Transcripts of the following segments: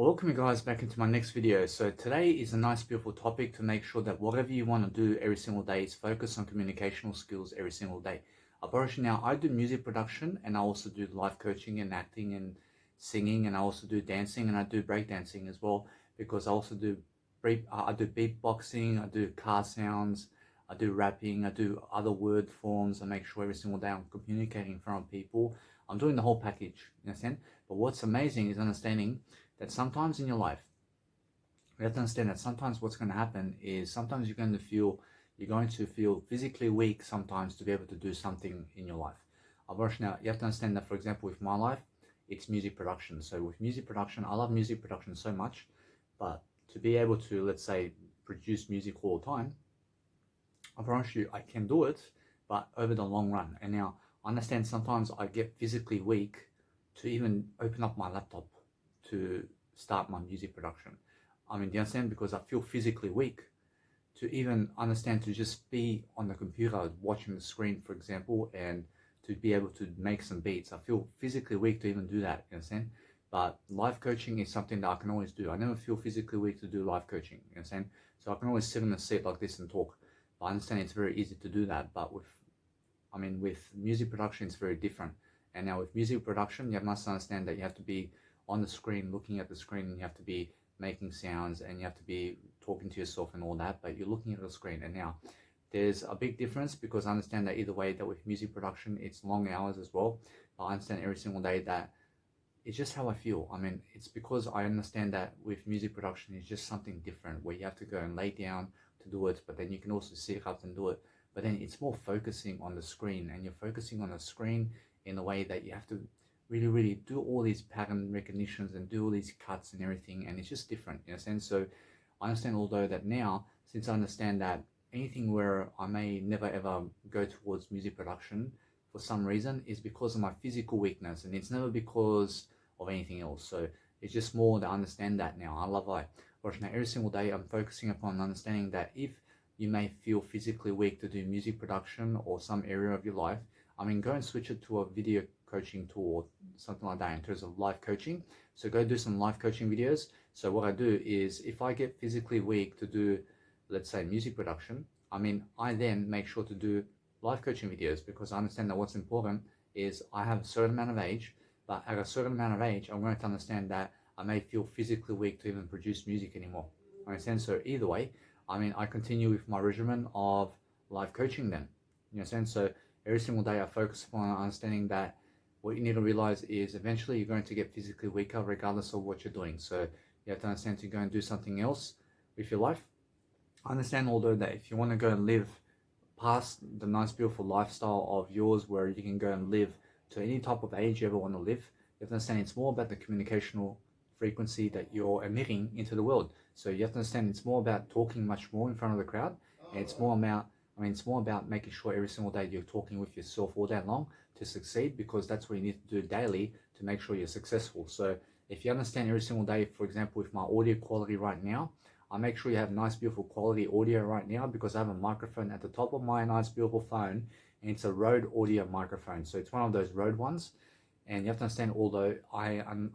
Welcome you guys back into my next video. So today is a nice beautiful topic to make sure that whatever you want to do every single day is focus on communicational skills every single day. Now I do music production and I also do life coaching and acting and singing, and I also do dancing and I do breakdancing as well, because I also do I do beatboxing, I do car sounds, I do rapping, I do other word forms. I make sure every single day I'm communicating in front of people. I'm doing the whole package, you understand? But what's amazing is understanding that sometimes in your life, you have to understand that sometimes what's going to happen is sometimes you're going to feel physically weak sometimes to be able to do something in your life. Now, you have to understand that, for example, with my life, it's music production. So with music production, I love music production so much, but to be able to, let's say, produce music all the time, I promise you I can do it, but over the long run. And now, I understand sometimes I get physically weak to even open up my laptop to start my music production. Do you understand? Because I feel physically weak to even understand to just be on the computer watching the screen, for example, and to be able to make some beats. I feel physically weak to even do that, you understand? But life coaching is something that I can always do. I never feel physically weak to do life coaching, you understand? So I can always sit in a seat like this and talk. But I understand it's very easy to do that, but with music production, it's very different. And now with music production, you must understand that you have to be on the screen, looking at the screen, and you have to be making sounds, and you have to be talking to yourself and all that, but you're looking at the screen. And now there's a big difference, because I understand that either way, that with music production, it's long hours as well. But I understand every single day that it's just how I feel. It's because I understand that with music production, it's just something different, where you have to go and lay down to do it, but then you can also sit up and do it. But then it's more focusing on the screen, and you're focusing on the screen in a way that you have to really do all these pattern recognitions and do all these cuts and everything, and it's just different, you know. So I understand, although that now, since I understand that anything where I may never ever go towards music production for some reason is because of my physical weakness, and it's never because of anything else. So it's just more to understand that now. I love now every single day I'm focusing upon understanding that if you may feel physically weak to do music production or some area of your life, go and switch it to a video coaching tool or something like that in terms of life coaching. So go do some life coaching videos. So what I do is, if I get physically weak to do, let's say, music production, I then make sure to do life coaching videos, because I understand that what's important is I have a certain amount of age, but at a certain amount of age, I'm going to understand that I may feel physically weak to even produce music anymore. Understand? So either way, I continue with my regimen of life coaching then. You understand? So every single day I focus upon understanding that what you need to realize is eventually you're going to get physically weaker regardless of what you're doing. So you have to understand to go and do something else with your life. Understand, although, that if you want to go and live past the nice beautiful lifestyle of yours, where you can go and live to any type of age you ever want to live, you have to understand it's more about the communicational frequency that you're emitting into the world. So you have to understand it's more about talking much more in front of the crowd, and it's more about making sure every single day you're talking with yourself all day long to succeed, because that's what you need to do daily to make sure you're successful. So if you understand every single day, for example, with my audio quality right now, I make sure you have nice beautiful quality audio right now, because I have a microphone at the top of my nice beautiful phone, and it's a Rode audio microphone. So it's one of those Rode ones. And you have to understand, although I'm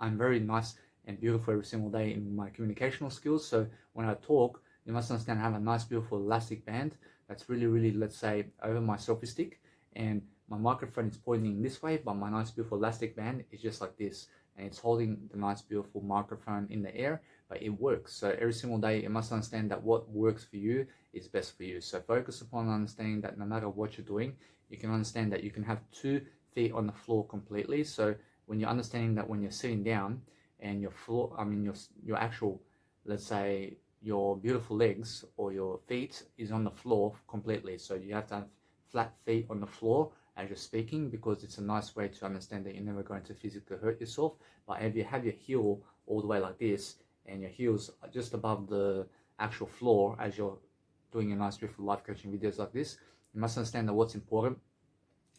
very nice and beautiful every single day in my communicational skills, so when I talk, you must understand I have a nice beautiful elastic band that's really, let's say, over my selfie stick, and my microphone is pointing this way, but my nice beautiful elastic band is just like this, and it's holding the nice beautiful microphone in the air, but it works. So every single day you must understand that what works for you is best for you. So focus upon understanding that no matter what you're doing, you can understand that you can have 2 feet on the floor completely. So when you're understanding that when you're sitting down and your floor, your actual, let's say, your beautiful legs or your feet is on the floor completely. So you have to have flat feet on the floor as you're speaking, because it's a nice way to understand that you're never going to physically hurt yourself. But if you have your heel all the way like this, and your heels are just above the actual floor as you're doing your nice beautiful life coaching videos like this, you must understand that what's important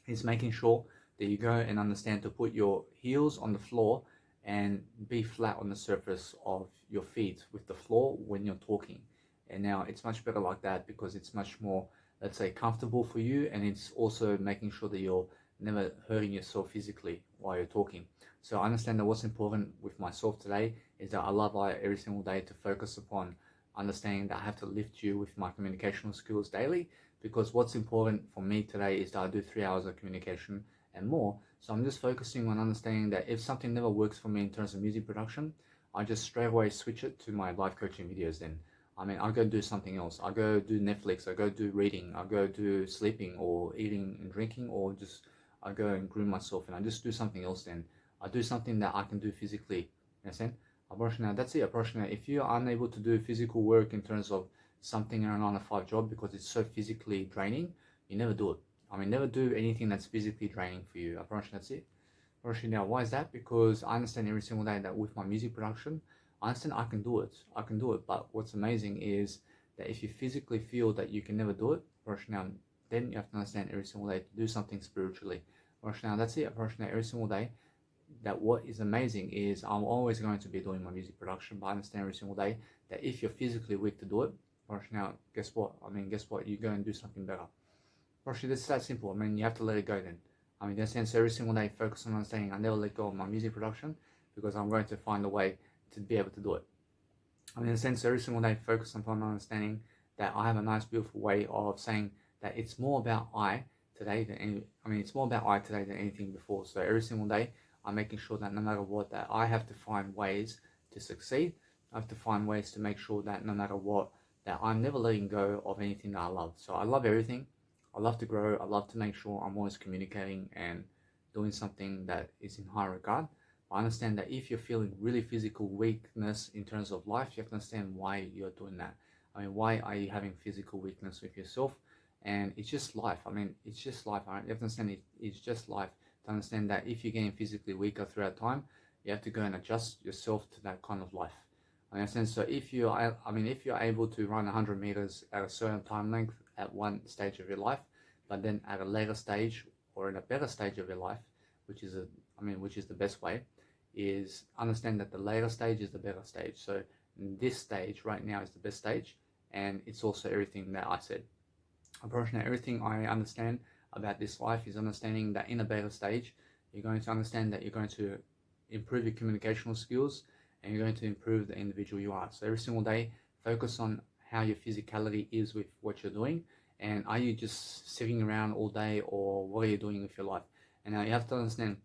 is making sure that you go and understand to put your heels on the floor and be flat on the surface of your feet with the floor when you're talking. And now it's much better like that, because it's much more, let's say, comfortable for you, and it's also making sure that you're never hurting yourself physically while you're talking. So I understand that what's important with myself today is that I love every single day to focus upon understanding that I have to lift you with my communicational skills daily, because what's important for me today is that I do 3 hours of communication and more. So I'm just focusing on understanding that if something never works for me in terms of music production, I just straight away switch it to my life coaching videos then. I mean, I'll go do something else. I'll go do Netflix. I'll go do reading. I'll go do sleeping or eating and drinking, or just I'll go and groom myself and I just do something else then. I do something that I can do physically. You understand? Now that's it. Now, if you are unable to do physical work in terms of something in a 9 to 5 job because it's so physically draining, you never do it. I mean, never do anything that's physically draining for you. That's it. Now, why is that? Because I understand every single day that with my music production, I understand I can do it. But what's amazing is that if you physically feel that you can never do it, now, then you have to understand every single day to do something spiritually. Now, that's it. Now, every single day, that what is amazing is I'm always going to be doing my music production, but I understand every single day that if you're physically weak to do it, now, guess what? You go and do something better. This is that simple. I mean, you have to let it go then. I mean, in a sense, every single day, focus on understanding I never let go of my music production because I'm going to find a way to be able to do it. I mean, in a sense, every single day, focus upon understanding that I have a nice, beautiful way of saying that it's more about I today than it's more about I today than anything before. So every single day, I'm making sure that no matter what, that I have to find ways to succeed. I have to find ways to make sure that no matter what, that I'm never letting go of anything that I love. So I love everything. I love to grow. I love to make sure I'm always communicating and doing something that is in high regard. I understand that if you're feeling really physical weakness in terms of life, you have to understand why you're doing that. I mean, why are you having physical weakness with yourself? And it's just life. I mean, it's just life. Right? You have to understand it's just life. To understand that if you're getting physically weaker throughout time, you have to go and adjust yourself to that kind of life. I understand. So if you're able to run 100 meters at a certain time length at one stage of your life, but then at a later stage or in a better stage of your life, which is the best way, is understand that the later stage is the better stage. So this stage right now is the best stage, and it's also everything that I said. Unfortunately, everything I understand about this life is understanding that in a beta stage, you're going to understand that you're going to improve your communicational skills and you're going to improve the individual you are. So every single day, focus on how your physicality is with what you're doing, and are you just sitting around all day, or what are you doing with your life? And now you have to understand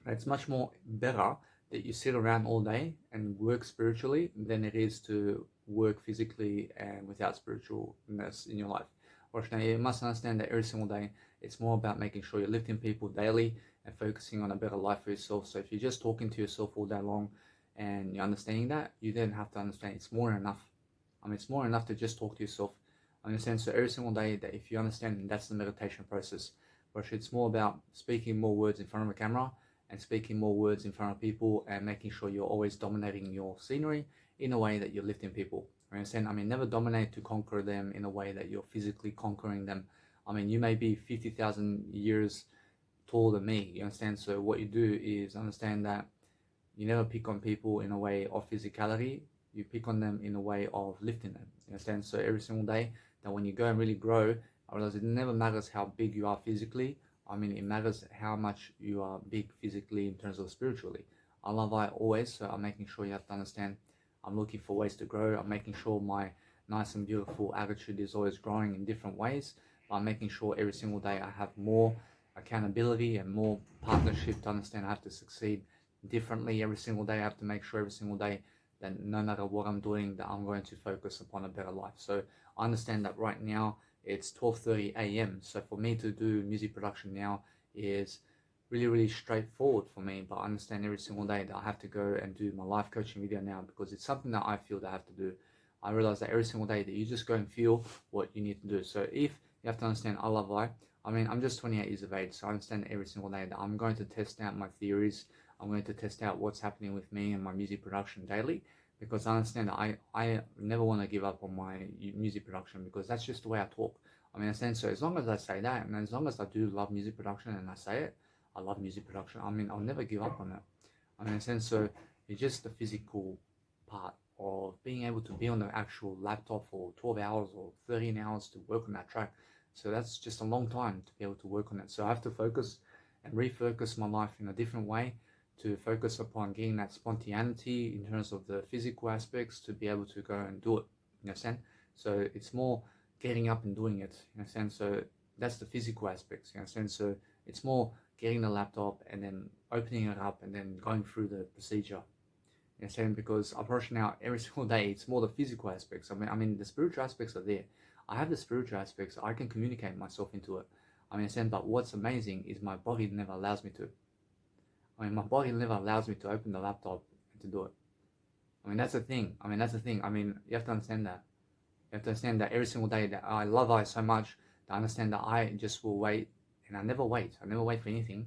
that it's much more better that you sit around all day and work spiritually than it is to work physically and without spiritualness in your life. Fortunately, you must understand that every single day, it's more about making sure you're lifting people daily and focusing on a better life for yourself. So if you're just talking to yourself all day long and you're understanding that, you then have to understand it's more than enough. I mean, it's more than enough to just talk to yourself. Understand? So every single day, that if you understand, that's the meditation process. But it's more about speaking more words in front of a camera and speaking more words in front of people and making sure you're always dominating your scenery in a way that you're lifting people. You understand? I mean, never dominate to conquer them in a way that you're physically conquering them. I mean, you may be 50,000 years taller than me, you understand? So what you do is understand that you never pick on people in a way of physicality, you pick on them in a way of lifting them, you understand? So every single day, that when you go and really grow, I realize it never matters how big you are physically. I mean, it matters how much you are big physically in terms of spiritually. I love I always, so I'm making sure you have to understand I'm looking for ways to grow. I'm making sure my nice and beautiful attitude is always growing in different ways. I'm making sure every single day I have more accountability and more partnership to understand I have to succeed differently every single day. I have to make sure every single day that no matter what I'm doing, that I'm going to focus upon a better life. So I understand that right now it's 12:30 a.m. So for me to do music production now is really straightforward for me, but I understand every single day that I have to go and do my life coaching video now because it's something that I feel that I have to do. I realize that every single day that you just go and feel what you need to do. So if you have to understand, I mean, I'm just 28 years of age, so I understand every single day that I'm going to test out my theories. I'm going to test out what's happening with me and my music production daily, because I understand that I never want to give up on my music production, because that's just the way I talk. I mean, I understand. So as long as I say that, and as long as I do love music production and I say it, I love music production, I mean, I'll never give up on it. I mean, in a sense, so it's just the physical part of being able to be on the actual laptop for 12 hours or 13 hours to work on that track. So that's just a long time to be able to work on it. So I have to focus and refocus my life in a different way, to focus upon getting that spontaneity in terms of the physical aspects, to be able to go and do it, you understand? So it's more getting up and doing it, you understand? So that's the physical aspects, you understand? So it's more getting the laptop and then opening it up and then going through the procedure, you understand? Because I approach now every single day, it's more the physical aspects. I mean the spiritual aspects are there. I have the spiritual aspects, I can communicate myself into it. But what's amazing is my body never allows me to. My body never allows me to open the laptop and to do it. That's the thing. You have to understand that. You have to understand that every single day that I love I so much, to understand that I just will wait, and I never wait. I never wait for anything.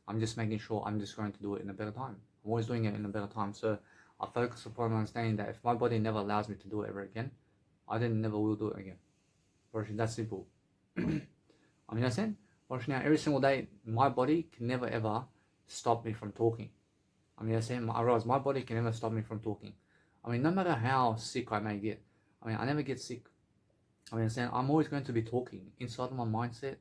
I'm just making sure I'm just going to do it in a better time. I'm always doing it in a better time. So I focus upon understanding that if my body never allows me to do it ever again, I then never will do it again. Fortunately, that's simple. Understand? Fortunately, now every single day, my body can never ever stop me from talking. I realize my body can never stop me from talking. No matter how sick I may get, I never get sick. I'm always going to be talking. Inside of my mindset,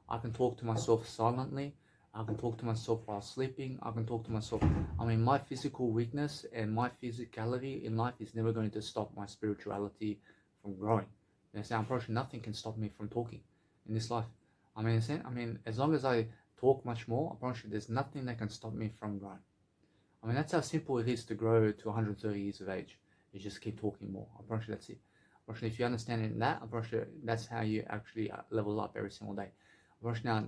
I can talk to myself silently. I can talk to myself while sleeping. I can talk to myself. My physical weakness and my physicality in life is never going to stop my spirituality from growing. Unfortunately, nothing can stop me from talking in this life. As long as I talk much more, unfortunately, there's nothing that can stop me from growing. That's how simple it is to grow to 130 years of age. You just keep talking more. Unfortunately, that's it. Unfortunately, if you understand that, unfortunately, that's how you actually level up every single day. Unfortunately, now,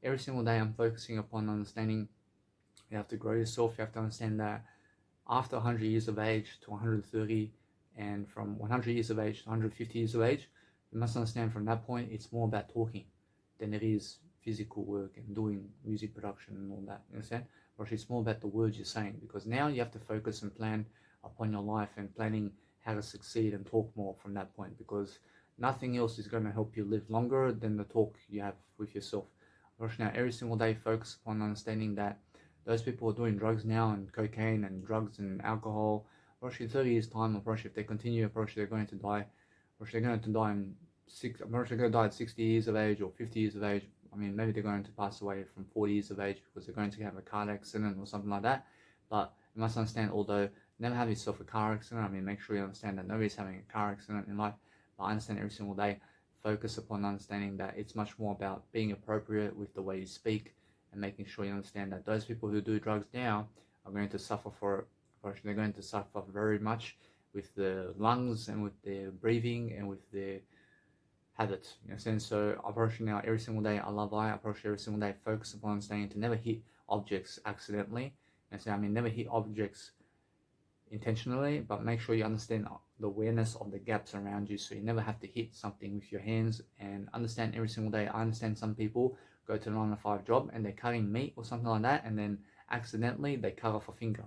every single day I'm focusing upon understanding you have to grow yourself. You have to understand that after 100 years of age to 130, and from 100 years of age to 150 years of age, you must understand from that point it's more about talking than it is physical work and doing music production and all that. You understand? Or it's more about the words you're saying, because now you have to focus and plan upon your life and planning how to succeed and talk more from that point, because nothing else is going to help you live longer than the talk you have with yourself. Now, every single day, focus upon understanding that those people are doing drugs now, and cocaine and drugs and alcohol. Approximately 30 years time, approximately if they continue, approximately they're going to die. Approximately they're going to die in approximately they're going to die at 60 years of age or 50 years of age. Maybe they're going to pass away from 40 years of age because they're going to have a car accident or something like that. But you must understand, although never have yourself a car accident, make sure you understand that nobody's having a car accident in life. But I understand every single day, focus upon understanding that it's much more about being appropriate with the way you speak, and making sure you understand that those people who do drugs now are going to suffer for it. They're going to suffer very much with the lungs and with their breathing and with their habits. So I approach now every single day. I approach every single day, focus upon understanding to never hit objects accidentally. Never hit objects intentionally, but make sure you understand the awareness of the gaps around you, so you never have to hit something with your hands. And understand every single day, I understand some people go to a 9 to 5 job and they're cutting meat or something like that, and then accidentally they cut off a finger.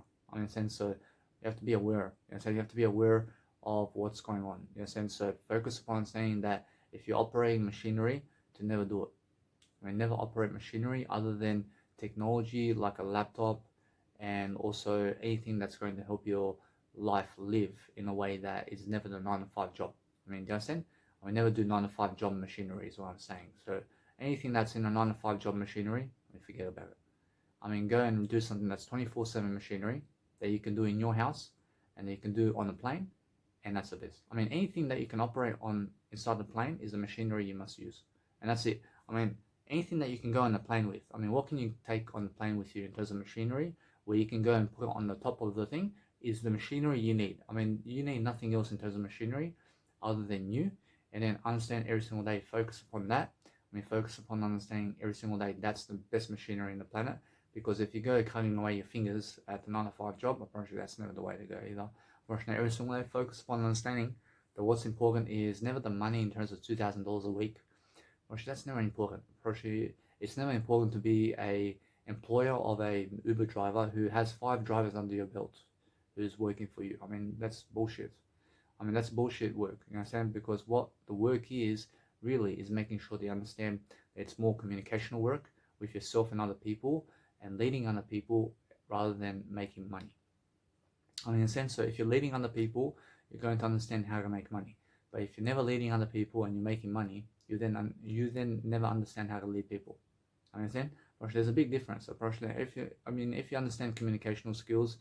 So you have to be aware. So you have to be aware of what's going on. So focus upon saying that if you're operating machinery, to never do it. Never operate machinery other than technology like a laptop, and also anything that's going to help your life live in a way that is never the 9 to 5 job. Do you understand? Never do 9 to 5 job machinery is what I'm saying. So anything that's in a 9 to 5 job machinery, forget about it. Go and do something that's 24/7 machinery that you can do in your house and that you can do on a plane, and that's the best. Anything that you can operate on inside the plane is the machinery you must use, and that's it. Anything that you can go on the plane with. What can you take on the plane with you in terms of machinery, where you can go and put it on the top of the thing, is the machinery you need. You need nothing else in terms of machinery other than you. And then understand every single day, focus upon that. Focus upon understanding every single day that's the best machinery in the planet. Because if you go cutting away your fingers at the 9 to 5 job, apparently that's never the way to go either. Unfortunately, every single day, focus upon understanding that what's important is never the money in terms of $2,000 a week. Unfortunately, that's never important. Unfortunately, it's never important to be a employer of a Uber driver who has 5 drivers under your belt who's working for you. That's bullshit. That's bullshit work. You understand? Because what the work is really is making sure they understand that it's more communicational work with yourself and other people, and leading other people rather than making money. In a sense, so if you're leading other people, you're going to understand how to make money. But if you're never leading other people and you're making money, you then never understand how to lead people. Understand? There's a big difference. If you understand communicational skills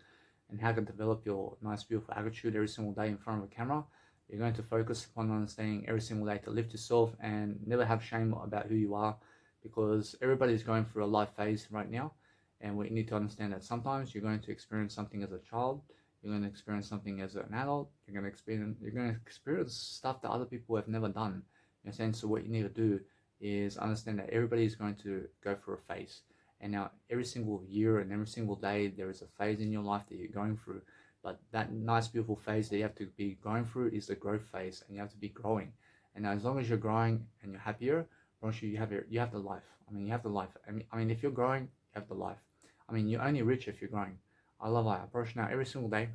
and how to develop your nice, beautiful attitude every single day in front of a camera, you're going to focus upon understanding every single day to lift yourself and never have shame about who you are, because everybody's going through a life phase right now, and we need to understand that sometimes you're going to experience something as a child, you're going to experience something as an adult, you're going to experience stuff that other people have never done. You understand? So what you need to do is understand that everybody is going to go through a phase. And now every single year and every single day there is a phase in your life that you're going through. But that nice beautiful phase that you have to be going through is the growth phase, and you have to be growing. And now as long as you're growing and you're happier, you have the life. You have the life. If you're growing, you have the life. You're only rich if you're growing. I love that approach. Now every single day,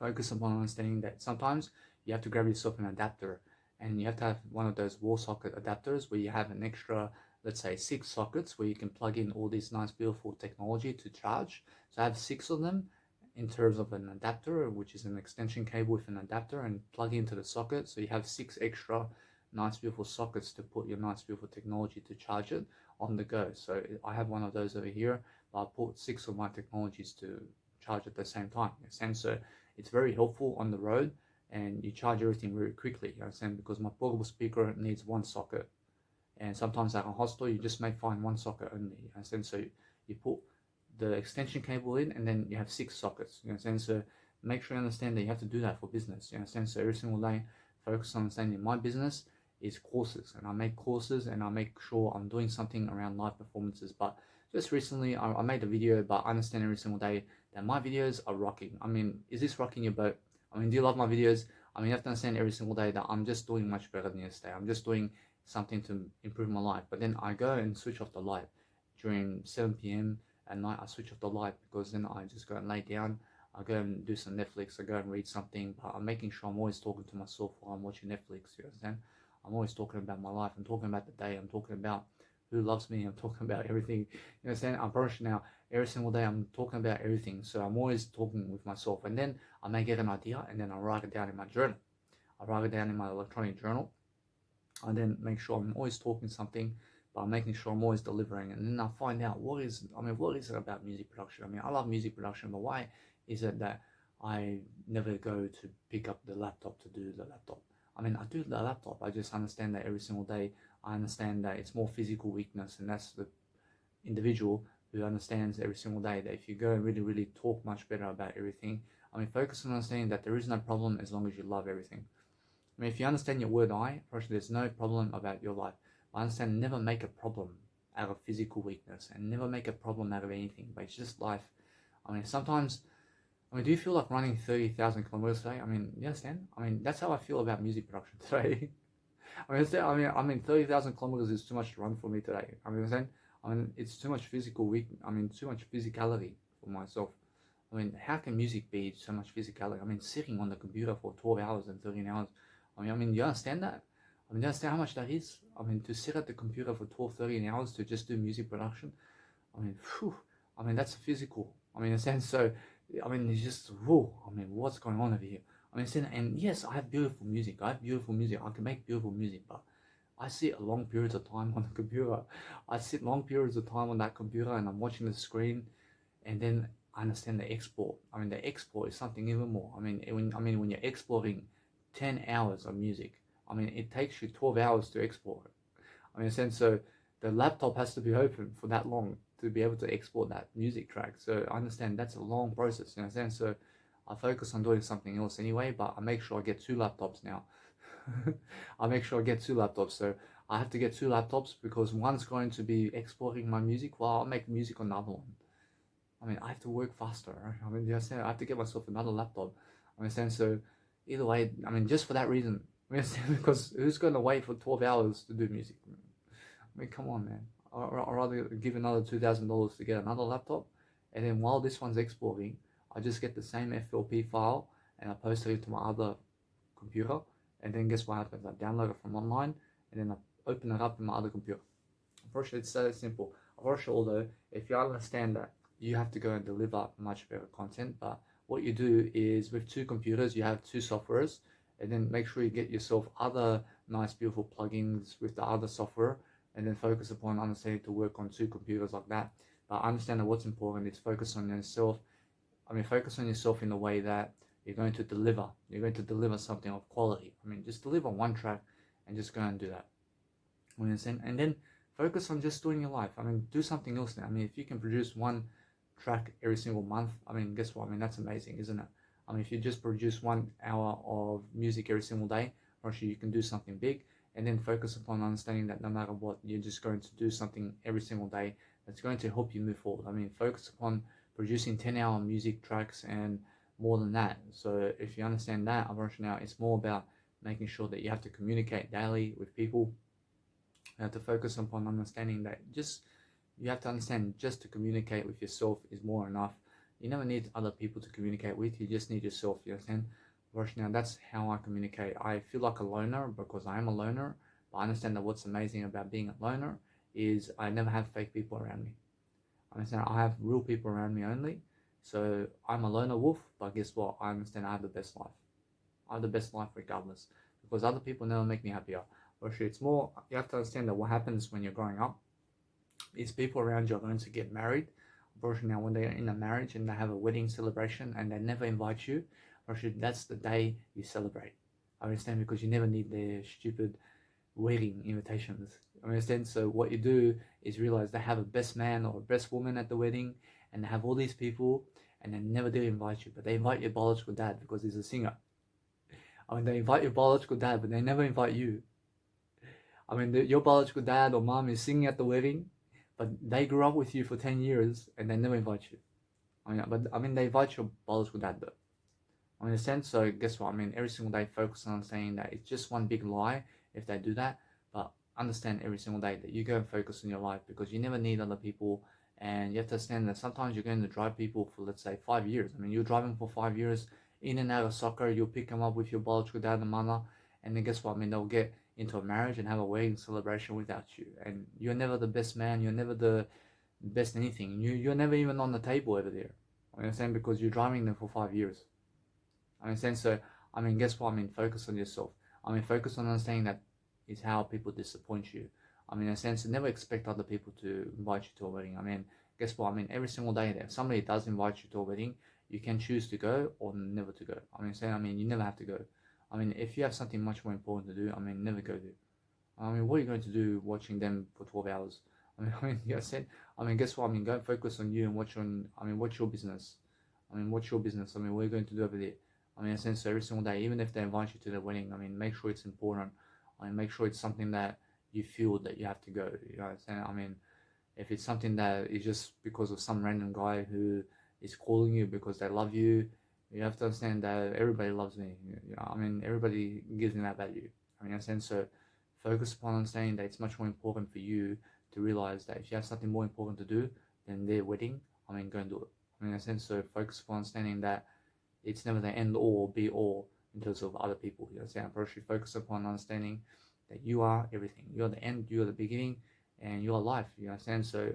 focus upon understanding that sometimes you have to grab yourself an adapter, and you have to have one of those wall socket adapters where you have an extra, let's say 6 sockets where you can plug in all this nice beautiful technology to charge. So I have 6 of them in terms of an adapter, which is an extension cable with an adapter, and plug into the socket. So you have 6 extra nice beautiful sockets to put your nice beautiful technology to charge it on the go. So I have one of those over here, but I put 6 of my technologies to charge at the same time. And so it's very helpful on the road, and you charge everything very quickly. You understand? Because my portable speaker needs 1 socket, and sometimes at a hostel you just may find 1 socket only. You understand? So you put the extension cable in, and then you have 6 sockets. You understand? So make sure you understand that you have to do that for business. You understand? So every single day, focus on understanding my business is courses, and I make courses, and I make sure I'm doing something around live performances. But just recently I made a video, but I understand every single day that my videos are rocking. Is this rocking your boat? Do you love my videos? You have to understand every single day that I'm just doing much better than yesterday. I'm just doing something to improve my life. But then I go and switch off the light during 7 p.m. at night. I switch off the light because then I just go and lay down. I go and do some Netflix. I go and read something. But I'm making sure I'm always talking to myself while I'm watching Netflix. You understand? I'm always talking about my life. I'm talking about the day. I'm talking about who loves me. I'm talking about everything. You understand? I'm pretty sure now every single day I'm talking about everything. So I'm always talking with myself. And then I may get an idea, and then I write it down in my journal. I write it down in my electronic journal. I then make sure I'm always talking something, but I'm making sure I'm always delivering. And then I find out what is it about music production? I love music production, but why is it that I never go to pick up the laptop to do the laptop? I do the laptop. I just understand that every single day. I understand that it's more physical weakness, and that's the individual who understands every single day that if you go and really, really talk much better about everything, focus on understanding that there is no problem as long as you love everything. If you understand your word I, there's no problem about your life. I understand never make a problem out of physical weakness, and never make a problem out of anything, but it's just life. Sometimes, do you feel like running 30,000 kilometers today? You understand? That's how I feel about music production today. 30,000 kilometers is too much to run for me today. Understand? It's too much too much physicality for myself. How can music be so much physicality? Sitting on the computer for 12 hours and 13 hours. You understand that? You understand how much that is? To sit at the computer for 12, 13 hours to just do music production. That's physical. Understand? So, it's just, whoa, what's going on over here? And yes, I have beautiful music. I can make beautiful music, but I sit long periods of time on the computer. I sit long periods of time on that computer, and I'm watching the screen, and then I understand the export. The export is something even more. When you're exporting 10 hours of music, it takes you 12 hours to export it. So the laptop has to be open for that long to be able to export that music track. So I understand that's a long process. You understand? So I focus on doing something else anyway, but I make sure I get 2 laptops now. I make sure I get 2 laptops. So I have to get 2 laptops because one's going to be exporting my music while I'll make music on the other one. I have to work faster. Right? You understand? I have to get myself another laptop. Understand? So either way, just for that reason. Because who's going to wait for 12 hours to do music? Come on, man. I'd rather give another $2,000 to get another laptop, and then while this one's exporting, I just get the same FLP file and I post it to my other computer, and then guess what happens? I download it from online, and then I open it up in my other computer. Unfortunately, it's so simple. Unfortunately, although, if you understand that you have to go and deliver much better content, but what you do is with 2 computers, you have 2 softwares, and then make sure you get yourself other nice beautiful plugins with the other software, and then focus upon understanding to work on 2 computers like that. But understand that what's important is focus on yourself. Focus on yourself in the way that you're going to deliver. You're going to deliver something of quality. Just deliver one track and just go and do that. You understand? And then focus on just doing your life. Do something else now. If you can produce one track every single month, guess what? That's amazing, isn't it? If you just produce 1 hour of music every single day, or you can do something big, and then focus upon understanding that no matter what, you're just going to do something every single day that's going to help you move forward. Focus upon producing 10-hour music tracks and more than that. So if you understand that, now it's more about making sure that you have to communicate daily with people. You have to focus upon understanding that you have to understand just to communicate with yourself is more enough. You never need other people to communicate with, you just need yourself, you understand? Now that's how I communicate. I feel like a loner because I am a loner, but I understand that what's amazing about being a loner is I never have fake people around me. I understand I have real people around me only. So I'm a loner wolf, but guess what? I understand I have the best life. I have the best life regardless, because other people never make me happier. It's more, you have to understand that what happens when you're growing up is people around you are going to get married. Now when they're in a marriage and they have a wedding celebration and they never invite you, that's the day you celebrate. I understand, because you never need their stupid wedding invitations. I understand. So what you do is realize they have a best man or a best woman at the wedding, and they have all these people, and they never do invite you, but they invite your biological dad because he's a singer. They invite your biological dad, but they never invite you. Your biological dad or mom is singing at the wedding, but they grew up with you for 10 years and they never invite you. They invite your biological dad though. Understand? So guess what? Every single day focus on saying that it's just one big lie if they do that. But understand every single day that you go and focus on your life, because you never need other people. And you have to understand that sometimes you're going to drive people for, let's say, 5 years. You're driving for 5 years in and out of soccer. You'll pick them up with your biological dad and mother. And then guess what? They'll get into a marriage and have a wedding celebration without you. And you're never the best man. You're never the best anything. You're never even on the table over there. I understand, because you're driving them for 5 years. I understand. So, guess what? Focus on yourself. Focus on understanding that is how people disappoint you. In a sense, never expect other people to invite you to a wedding. Guess what? Every single day that if somebody does invite you to a wedding, you can choose to go or never to go. You never have to go. If you have something much more important to do, never go there. What are you going to do watching them for 12 hours? Guess what? Go focus on you and what's your business. What's your business? What are you going to do over there? In a sense, so every single day, even if they invite you to their wedding, make sure it's important. Make sure it's something that you feel that you have to go. You know what I'm saying? If it's something that is just because of some random guy who is calling you because they love you, you have to understand that everybody loves me. Everybody gives me that value. In a sense, so focus upon understanding that it's much more important for you to realize that if you have something more important to do than their wedding, go and do it. In a sense, so focus upon understanding that it's never the end all, be all in terms of other people. You understand? First, focus upon understanding that you are everything. You're the end, you're the beginning, and you're life. You understand? So,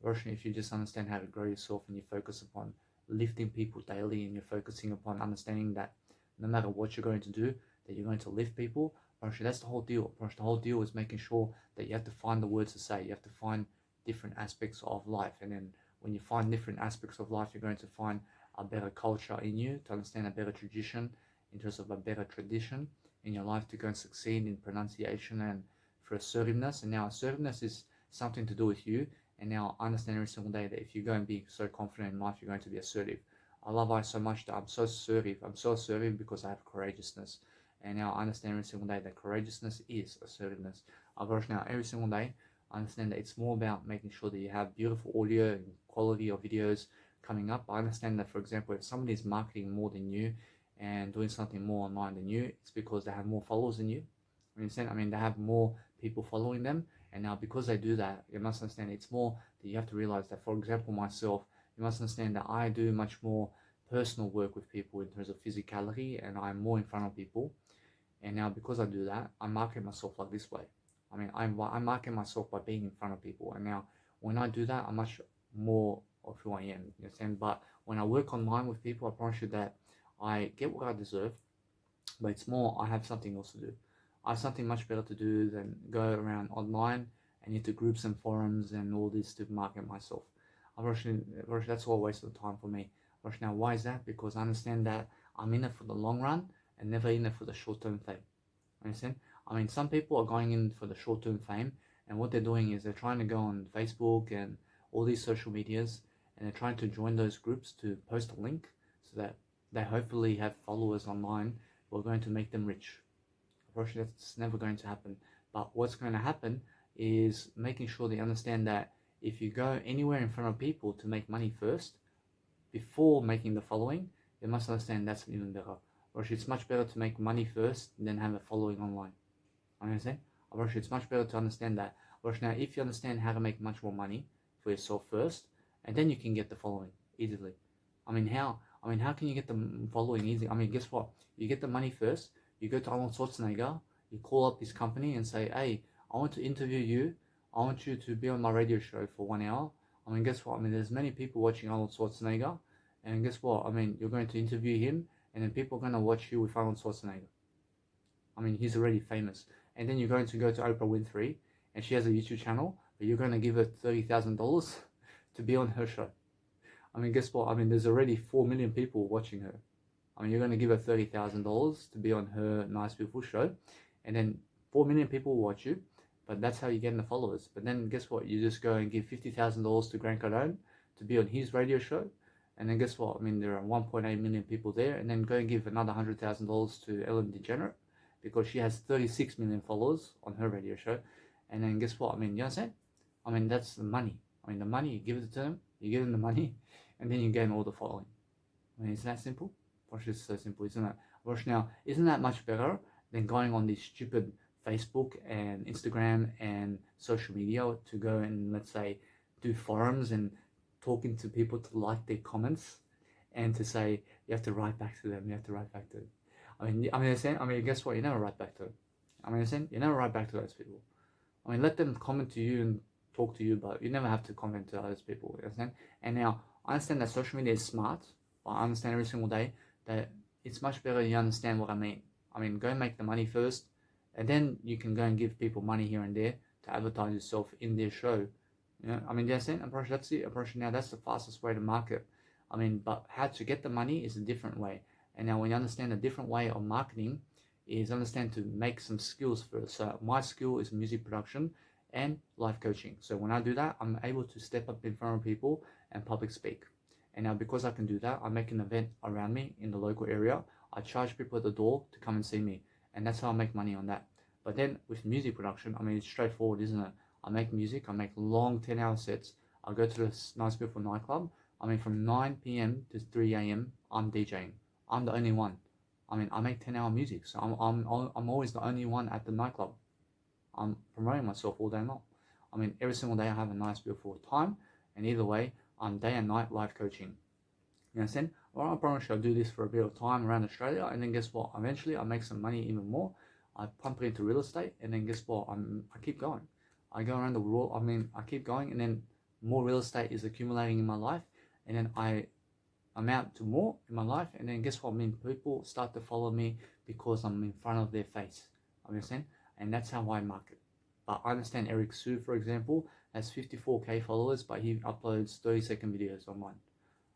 if you just understand how to grow yourself and you focus upon lifting people daily, and you're focusing upon understanding that no matter what you're going to do, that you're going to lift people, that's the whole deal. The whole deal is making sure that you have to find the words to say. You have to find different aspects of life, and then when you find different aspects of life, you're going to find a better culture in you, to understand a better tradition, in terms of a better tradition in your life, to go and succeed in pronunciation and for assertiveness. And now assertiveness is something to do with you. And now I understand every single day that if you go and be so confident in life, you're going to be assertive. I love I so much that I'm so assertive. I'm so assertive because I have courageousness. And now I understand every single day that courageousness is assertiveness. Now every single day, I understand that it's more about making sure that you have beautiful audio and quality of videos coming up. I understand that, for example, if somebody is marketing more than you and doing something more online than you, it's because they have more followers than you. You understand? They have more people following them, and now because they do that, you must understand it's more that you have to realize that, for example, myself, you must understand that I do much more personal work with people in terms of physicality, and I'm more in front of people. And now because I do that, I market myself like this way. I market myself by being in front of people, and now when I do that, I'm much more of who I am. You understand? But when I work online with people, I promise you that I get what I deserve. but it's more I have something else to do. I have something much better to do than go around online and into groups and forums and all this to market myself. Unfortunately, that's all a waste of time for me. Now, why is that? Because I understand that I'm in it for the long run and never in it for the short-term fame. Understand? I mean, some people are going in for the short-term fame, and what they're doing is they're trying to go on Facebook and all these social medias, and they're trying to join those groups to post a link so that they hopefully have followers online who are going to make them rich. Unfortunately, that's never going to happen. But what's going to happen is making sure they understand that if you go anywhere in front of people to make money first, before making the following, they must understand that's even better. Or it's much better to make money first than have a following online. Understand? Or it's much better to understand that. Or now, if you understand how to make much more money for yourself first, and then you can get the following easily. How can you get the following easy? Guess what? You get the money first. You go to Arnold Schwarzenegger. You call up his company and say, "Hey, I want to interview you. I want you to be on my radio show for 1 hour." Guess what? There's many people watching Arnold Schwarzenegger, and guess what? You're going to interview him, and then people are going to watch you with Arnold Schwarzenegger. He's already famous. And then you're going to go to Oprah Winfrey, and she has a YouTube channel, but you're going to give her $30,000 to be on her show. Guess what? There's already 4 million people watching her. You're going to give her $30,000 to be on her nice, beautiful show, and then 4 million people will watch you, but that's how you get the followers. But then guess what? You just go and give $50,000 to Grant Cardone to be on his radio show, and then guess what? There are 1.8 million people there, and then go and give another $100,000 to Ellen DeGeneres because she has 36 million followers on her radio show, and then guess what? You understand? That's the money. The money, you give it to them, you give them the money, and then you gain all the following. Isn't that simple? Watch, it's so simple, isn't it? Watch now, isn't that much better than going on this stupid Facebook and Instagram and social media to go and, let's say, do forums and talking to people to like their comments and to say you have to write back to them, guess what? You never write back to them. You never write back to those people. Let them comment to you and talk to you, but you never have to comment to those people, you understand? And now, I understand that social media is smart, but I understand every single day that it's much better you understand what I mean. Go and make the money first, and then you can go and give people money here and there to advertise yourself in their show. Do you understand? That's it. Now, that's the fastest way to market. But how to get the money is a different way. And now when you understand a different way of marketing is understand to make some skills first. So my skill is music production and life coaching. So when I do that, I'm able to step up in front of people and public speak. And now because I can do that, I make an event around me in the local area. I charge people at the door to come and see me. And that's how I make money on that. But then with music production, it's straightforward, isn't it? I make music, I make long 10-hour sets. I go to this nice beautiful nightclub. From 9 p.m. to 3 a.m. I'm DJing. I'm the only one. I make 10-hour music, so I'm always the only one at the nightclub. I'm promoting myself all day long. Every single day I have a nice beautiful time, and either way, I'm day and night life coaching. You understand? Well, I promise you I'll do this for a bit of time around Australia, and then guess what? Eventually I make some money even more. I pump it into real estate, and then guess what? I keep going. I go around the world. I keep going, and then more real estate is accumulating in my life, and then I amount to more in my life, and then guess what? People start to follow me because I'm in front of their face. Understand? And that's how I market. But I understand Eric Sue, for example, has 54k followers, but he uploads 30-second videos online.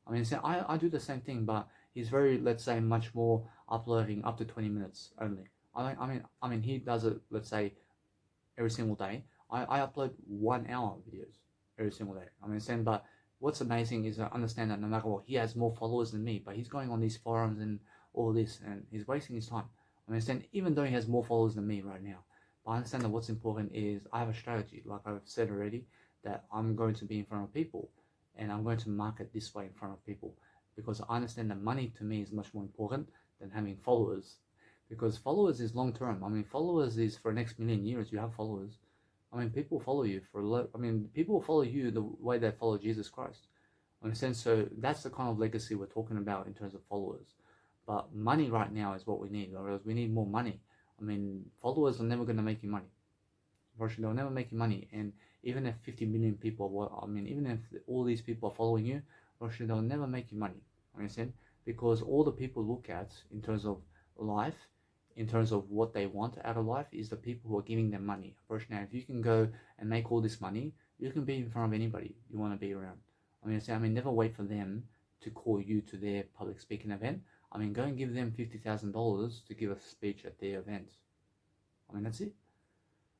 I do the same thing, but he's very, let's say, much more uploading up to 20 minutes only. He does it, let's say, every single day. I upload 1 hour videos every single day. But what's amazing is I understand that no matter what, he has more followers than me, but he's going on these forums and all this, and he's wasting his time. Even though he has more followers than me right now. But I understand that what's important is I have a strategy, like I've said already, that I'm going to be in front of people, and I'm going to market this way in front of people, because I understand that money to me is much more important than having followers, because followers is long term. Followers is for the next million years. You have followers. People follow you people will follow you the way they follow Jesus Christ. So that's the kind of legacy we're talking about in terms of followers. But money right now is what we need, or else we need more money. Followers are never going to make you money. Unfortunately, they'll never make you money. And even if 50 million people, even if all these people are following you, unfortunately, they'll never make you money. Understand? Because all the people look at in terms of life in terms of what they want out of life is the people who are giving them money. Now, if you can go and make all this money, you can be in front of anybody you want to be around. Never wait for them to call you to their public speaking event. Go and give them $50,000 to give a speech at their event. That's it.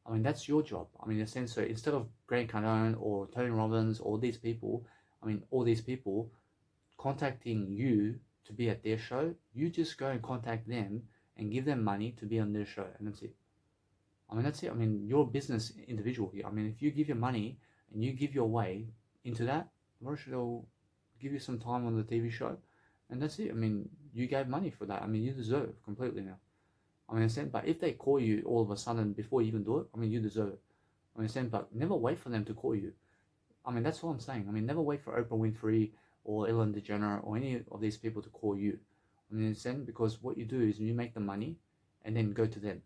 That's your job. In a sense, so instead of Grant Cardone or Tony Robbins, all these people contacting you to be at their show, you just go and contact them and give them money to be on their show, and that's it. That's it. You're a business individual here. If you give your money and you give your way into that, they'll give you some time on the TV show, and that's it. You gave money for that. You deserve completely now. But if they call you all of a sudden before you even do it, you deserve it. But never wait for them to call you. That's all I'm saying. Never wait for Oprah Winfrey or Ellen DeGeneres or any of these people to call you. Because what you do is you make the money and then go to them.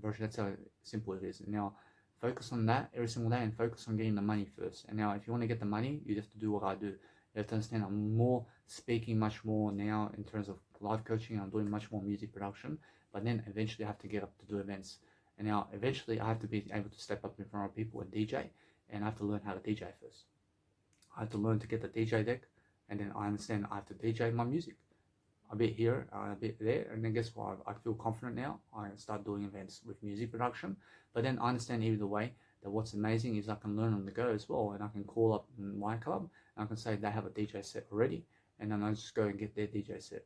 That's how simple it is. Now, focus on that every single day and focus on getting the money first. And now, if you want to get the money, you have to do what I do. You have to understand I'm more speaking much more now in terms of live coaching. I'm doing much more music production. But then eventually I have to get up to do events. And now eventually I have to be able to step up in front of people and DJ. And I have to learn how to DJ first. I have to learn to get the DJ deck. And then I understand I have to DJ my music. A bit here, a bit there. And then guess what? I feel confident now. I start doing events with music production. But then I understand either way that what's amazing is I can learn on the go as well. And I can call up my club. And I can say they have a DJ set already. And then I just go and get their DJ set.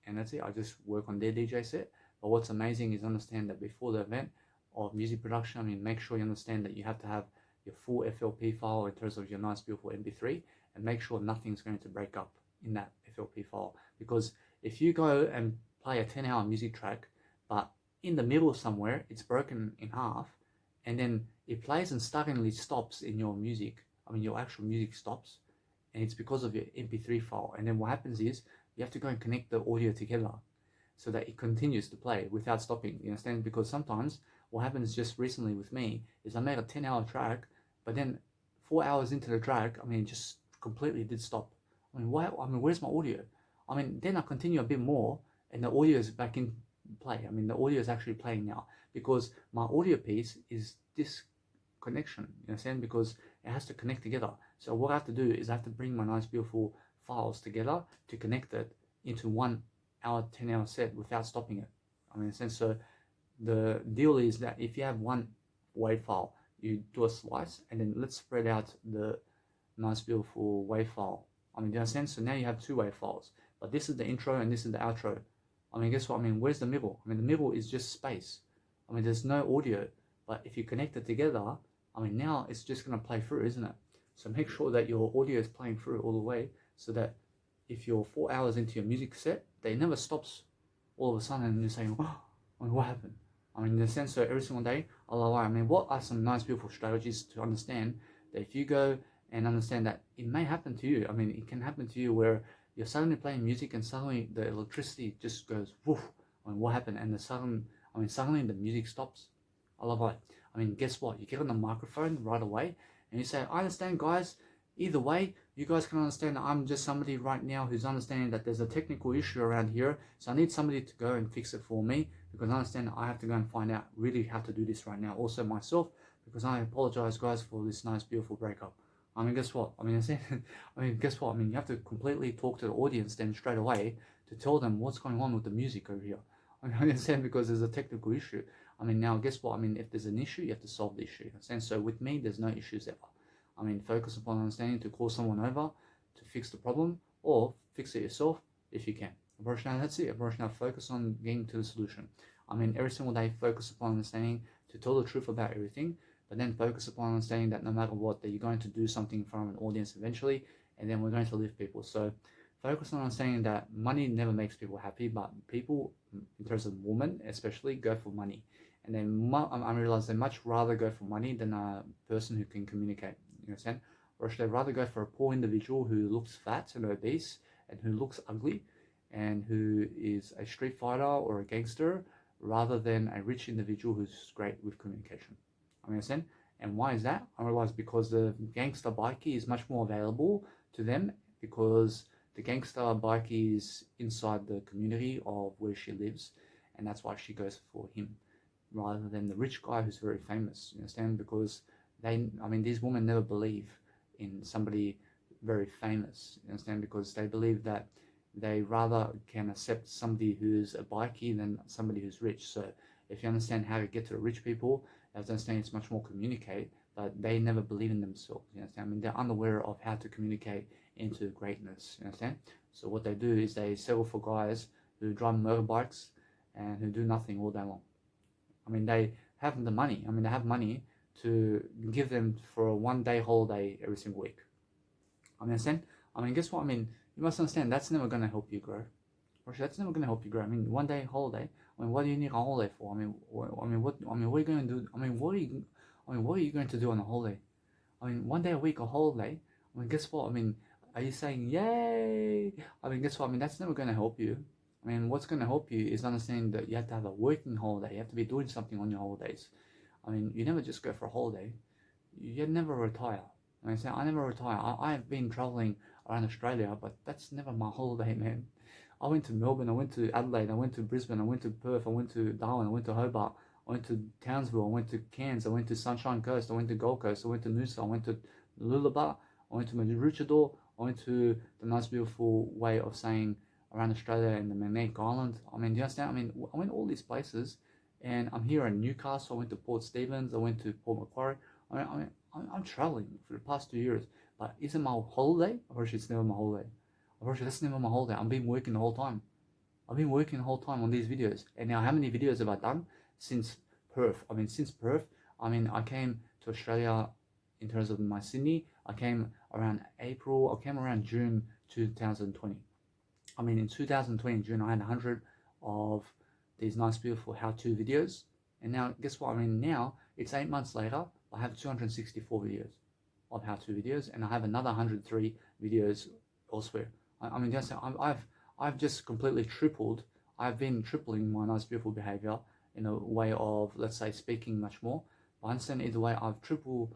And that's it. I just work on their DJ set. But what's amazing is understand that before the event of music production, make sure you understand that you have to have your full FLP file in terms of your nice, beautiful MP3, and make sure nothing's going to break up in that FLP file. Because if you go and play a 10-hour music track, but in the middle somewhere, it's broken in half, and then it plays and suddenly stops in your music, your actual music stops, and it's because of your MP3 file. And then what happens is you have to go and connect the audio together so that it continues to play without stopping, you understand? Because sometimes what happens just recently with me is I made a 10-hour track, but then 4 hours into the track, it just completely did stop. Why? Where's my audio? Then I continue a bit more and the audio is back in play. The audio is actually playing now because my audio piece is this connection, you understand? Because it has to connect together. So what I have to do is I have to bring my nice, beautiful files together to connect it into 1 hour, 10-hour set without stopping it. So the deal is that if you have one WAV file, you do a slice and then let's spread out the nice, beautiful WAV file. Do you understand? So now you have two WAV files, but this is the intro and this is the outro. Guess what? Where's the middle? The middle is just space. There's no audio, but if you connect it together, now it's just going to play through, isn't it? So make sure that your audio is playing through all the way so that if you're 4 hours into your music set, they never stops all of a sudden and you're saying, oh, what happened? In the sense, so every single day, what are some nice, beautiful strategies to understand that if you go and understand that it may happen to you. It can happen to you where you're suddenly playing music and suddenly the electricity just goes, woof. What happened? And suddenly the music stops. Guess what? You get on the microphone right away and you say, I understand, guys. Either way, you guys can understand that I'm just somebody right now who's understanding that there's a technical issue around here. So I need somebody to go and fix it for me because I understand that I have to go and find out really how to do this right now. Also myself, because I apologize, guys, for this nice, beautiful breakup. Guess what? Guess what? You have to completely talk to the audience then straight away to tell them what's going on with the music over here. I understand because there's a technical issue. Now guess what? If there's an issue, you have to solve the issue. Understand? So with me, there's no issues ever. Focus upon understanding to call someone over to fix the problem or fix it yourself if you can. Now that's it. Now focus on getting to the solution. Every single day, focus upon understanding to tell the truth about everything, but then focus upon understanding that no matter what, that you're going to do something from an audience eventually, and then we're going to lift people. So focus on understanding that money never makes people happy, but people, in terms of women especially, go for money. And then I realize they much rather go for money than a person who can communicate. You understand? Or should they rather go for a poor individual who looks fat and obese and who looks ugly and who is a street fighter or a gangster rather than a rich individual who's great with communication? Understand? And why is that? I realize because the gangster bikie is much more available to them because the gangster bikie is inside the community of where she lives. and that's why she goes for him rather than the rich guy who's very famous. You understand? Because these women never believe in somebody very famous. You understand? Because they believe that they rather can accept somebody who's a bikie than somebody who's rich. So if you understand how to get to the rich people, you have to understand it's much more communicate, but they never believe in themselves. You understand? They're unaware of how to communicate into greatness. You understand? So what they do is they settle for guys who drive motorbikes and who do nothing all day long. They have the money. They have money to give them for a 1 day holiday every single week. Understand? Guess what? You must understand that's never going to help you grow. Or that's never going to help you grow. 1 day holiday. What do you need a holiday for? What are you going to do? What are you going to do on a holiday? 1 day a week a holiday. Guess what? Are you saying yay? Guess what? That's never going to help you. What's going to help you is understanding that you have to have a working holiday. You have to be doing something on your holidays. You never just go for a holiday. You never retire. I never retire. I've been traveling around Australia, but that's never my holiday, man. I went to Melbourne, I went to Adelaide, I went to Brisbane, I went to Perth, I went to Darwin, I went to Hobart, I went to Townsville, I went to Cairns, I went to Sunshine Coast, I went to Gold Coast, I went to Noosa, I went to Lullaba, I went to Maroochydore, I went to the nice beautiful way of saying around Australia and the Magnetic Island. Do you understand? I went all these places, and I'm here in Newcastle, I went to Port Stephens, I went to Port Macquarie. I'm traveling for the past 2 years, but is it my holiday? Or it's never my holiday. That's never my holiday. I've been working the whole time. I've been working the whole time on these videos. And now how many videos have I done since Perth? Since Perth, I came to Australia in terms of my Sydney. I came around April, I came around June 2020. In 2020 June, I had 100 of these nice, beautiful how-to videos. And now, guess what? Now it's 8 months later, I have 264 videos of how-to videos, and I have another 103 videos elsewhere. I've just completely tripled. I've been tripling my nice, beautiful behavior in a way of, let's say, speaking much more. But I understand either way, I triple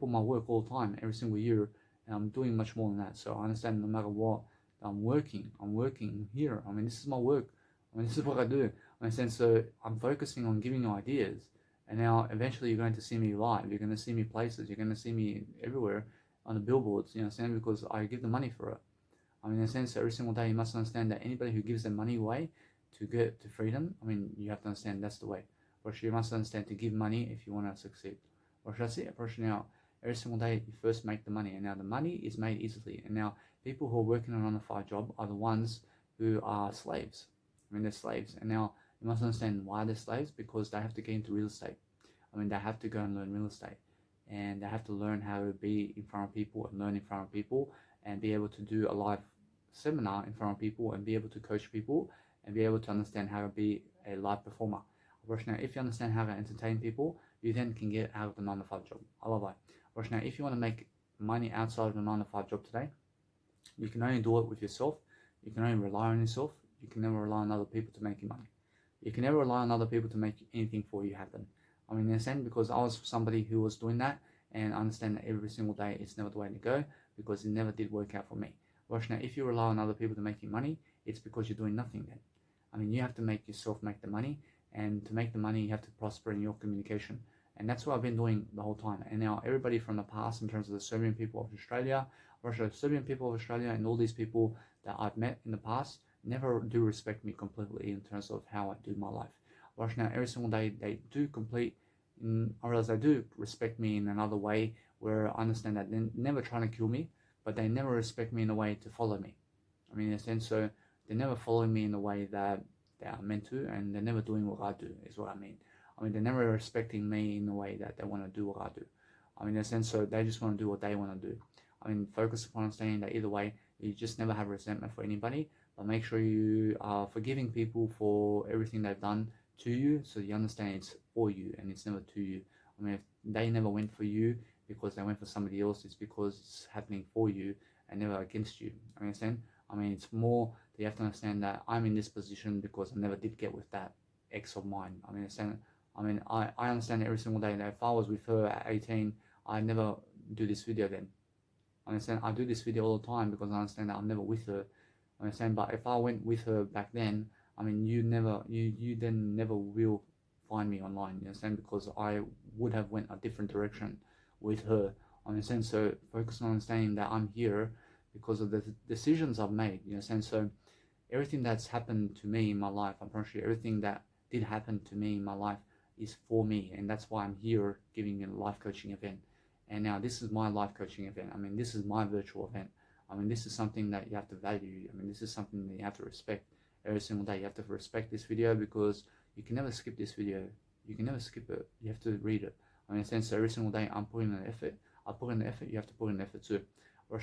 my work all the time, every single year, and I'm doing much more than that. So I understand no matter what, I'm working here. This is my work. This is what I do. I understand. So I'm focusing on giving you ideas. And now eventually you're going to see me live. You're going to see me places. You're going to see me everywhere on the billboards, you understand, because I give the money for it. In a sense, every single day you must understand that anybody who gives their money away to get to freedom, you have to understand that's the way. Or you must understand to give money if you want to succeed. Or should I say it? Now, every single day you first make the money, and now the money is made easily. And now people who are working on a 9-to-5 job are the ones who are slaves. They're slaves. And now you must understand why they're slaves, because they have to get into real estate. They have to go and learn real estate, and they have to learn how to be in front of people and learn in front of people, and be able to do a live seminar in front of people, and be able to coach people, and be able to understand how to be a live performer. Now, if you understand how to entertain people, you then can get out of the 9-to-5 job. I love that. Now, if you want to make money outside of the 9-to-5 job today, you can only do it with yourself. You can only rely on yourself. You can never rely on other people to make you money. You can never rely on other people to make anything for you happen. In a sense, because I was somebody who was doing that, and I understand that every single day it's never the way to go, because it never did work out for me. Now, if you rely on other people to make you money, it's because you're doing nothing then. You have to make yourself make the money, and to make the money, you have to prosper in your communication. And that's what I've been doing the whole time. And now everybody from the past, in terms of the Serbian people of Australia, Serbian people of Australia, and all these people that I've met in the past, never do respect me completely in terms of how I do my life. Now, every single day they do complete, or else they do respect me in another way, where I understand that they're never trying to kill me, but they never respect me in a way to follow me. In a sense, so they're never following me in the way that they are meant to, and they're never doing what I do, is what I mean. They're never respecting me in the way that they want to do what I do. In a sense, so they just want to do what they want to do. Focus upon understanding that either way, you just never have resentment for anybody, but make sure you are forgiving people for everything they've done to you, so you understand it's for you and it's never to you. If they never went for you because they went for somebody else, it's because it's happening for you and never against you. Understand? It's more that you have to understand that I'm in this position because I never did get with that ex of mine. I understand every single day that if I was with her at 18, I'd never do this video then. I do this video all the time because I understand that I'm never with her. But if I went with her back then, I mean, you then never will find me online, you understand, because I would have went a different direction with her, understand. So focus on understanding that I'm here because of the decisions I've made, you understand. So everything that's happened to me in my life, I'm pretty sure everything that did happen to me in my life is for me, and that's why I'm here giving a life coaching event. And now this is my life coaching event. I mean, this is my virtual event. I mean, this is something that you have to value. I mean, this is something that you have to respect every single day. You have to respect this video because you can never skip this video. You can never skip it. You have to read it. I mean, in a sense, every single day I'm putting in an effort. I put in the effort. You have to put in the effort too.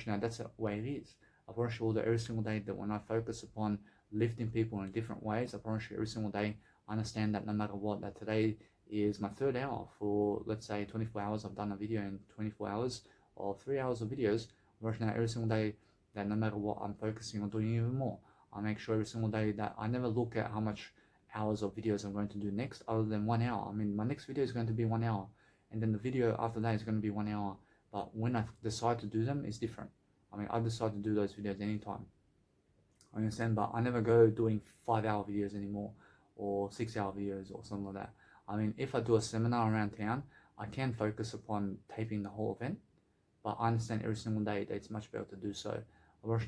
Now that's the way it is. I promise you that every single day that when I focus upon lifting people in different ways, I promise you every single day I understand that no matter what, that today is my third hour for, let's say, 24 hours. I've done a video in 24 hours or 3 hours of videos. Now every single day that no matter what, I'm focusing on doing even more. I make sure every single day that I never look at how much hours of videos I'm going to do next other than 1 hour. I mean, my next video is going to be 1 hour, and then the video after that is going to be 1 hour. But when I decide to do them, it's different. I mean, I decide to do those videos anytime. I understand, but I never go doing 5-hour videos anymore or 6-hour videos or something like that. I mean, if I do a seminar around town, I can focus upon taping the whole event, but I understand every single day that it's much better to do so.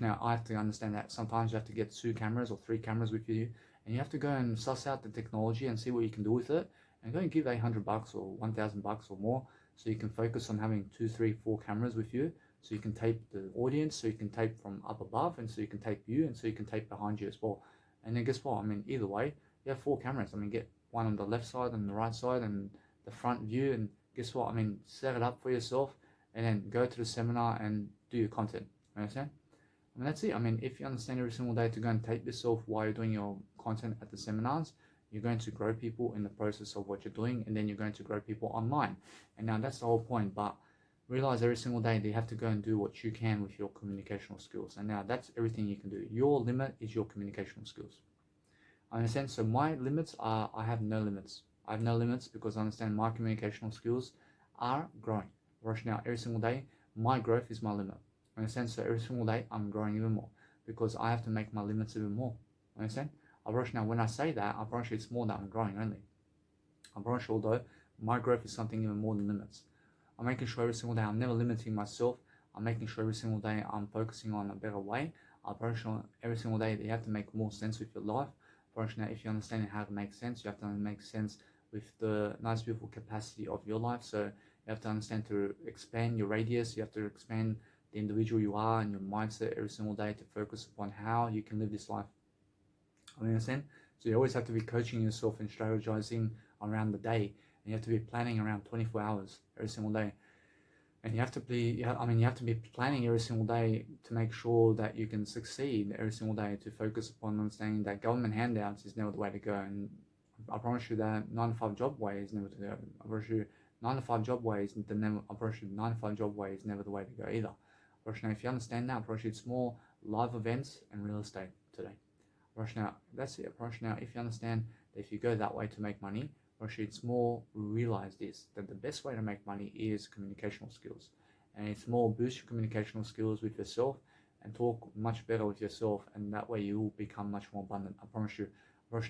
Now, I have to understand that sometimes you have to get 2 cameras or 3 cameras with you, and you have to go and suss out the technology and see what you can do with it, and go and give $800 or $1,000 or more, so you can focus on having 2, 3, 4 cameras with you, so you can tape the audience, so you can tape from up above, and so you can tape you, and so you can tape behind you as well. And then guess what? I mean, either way, you have 4 cameras. I mean, get one on the left side and the right side and the front view, and guess what? I mean, set it up for yourself, and then go to the seminar and do your content. You understand? I mean, that's it. I mean, if you understand every single day to go and tape yourself while you're doing your content at the seminars, you're going to grow people in the process of what you're doing, and then you're going to grow people online. And now that's the whole point. But realize every single day that you have to go and do what you can with your communicational skills. And now that's everything you can do. Your limit is your communicational skills. I understand. So my limits are, I have no limits. I have no limits because I understand my communicational skills are growing. Right now, every single day, my growth is my limit. Understand? So every single day I'm growing even more because I have to make my limits even more. Understand? I promise now when I say that, I promise you it's more that I'm growing only. I promise you although my growth is something even more than limits. I'm making sure every single day I'm never limiting myself. I'm making sure every single day I'm focusing on a better way. I promise you every single day that you have to make more sense with your life. I promise now if you understand how to make sense, you have to make sense with the nice beautiful capacity of your life. So you have to understand to expand your radius. You have to expand the individual you are and your mindset every single day to focus upon how you can live this life. I understand? So you always have to be coaching yourself and strategizing around the day, and you have to be planning around 24 hours every single day. And you have to be, you have to be planning every single day to make sure that you can succeed every single day, to focus upon understanding that government handouts is never the way to go. And I promise you that 9-to-5 job way is never to go. I promise you 9-to-5 job way is never. I promise you 9-to-5 job way is never the way to go either. Now, if you understand that, approach it's more live events and real estate today. Now, that's it. Approach now, if you understand that if you go that way to make money, it's more realize this, that the best way to make money is communicational skills. And it's more boost your communicational skills with yourself and talk much better with yourself, and that way you will become much more abundant. I promise you.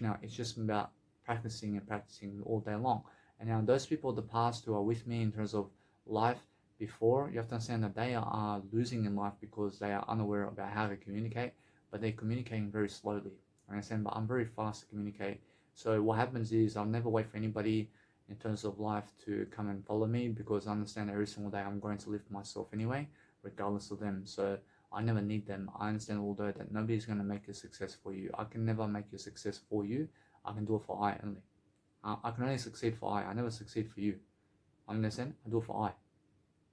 Now, it's just about practicing and practicing all day long. And now those people of the past who are with me in terms of life, before, you have to understand that they are losing in life because they are unaware about how to communicate, but they're communicating very slowly. I understand, but I'm very fast to communicate. So what happens is I'll never wait for anybody in terms of life to come and follow me, because I understand every single day I'm going to lift myself anyway, regardless of them. So I never need them. I understand although that nobody's going to make a success for you. I can never make a success for you. I can do it for I only. I can only succeed for I never succeed for you. I understand? I do it for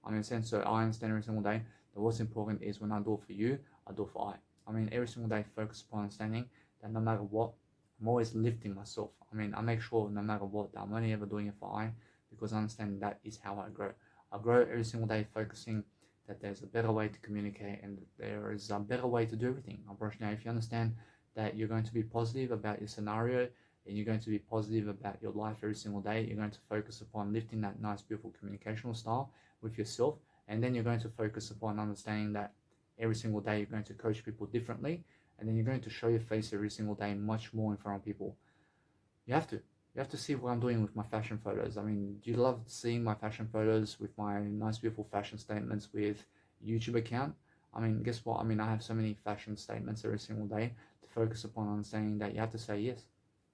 I understand. So I understand every single day that what's important is when I do it for you, I do it for I mean, every single day focus upon understanding that no matter what, I'm always lifting myself. I mean, I make sure no matter what that I'm only ever doing it for I, because I understand that is how I grow. I grow every single day focusing that there's a better way to communicate and there is a better way to do everything. Now, if you understand that you're going to be positive about your scenario and you're going to be positive about your life every single day, you're going to focus upon lifting that nice, beautiful communicational style with yourself, and then you're going to focus upon understanding that every single day you're going to coach people differently, and then you're going to show your face every single day much more in front of people. You have to. You have to see what I'm doing with my fashion photos. I mean, do you love seeing my fashion photos with my nice, beautiful fashion statements with YouTube account? I mean, guess what? I mean, I have so many fashion statements every single day to focus upon understanding that you have to say yes.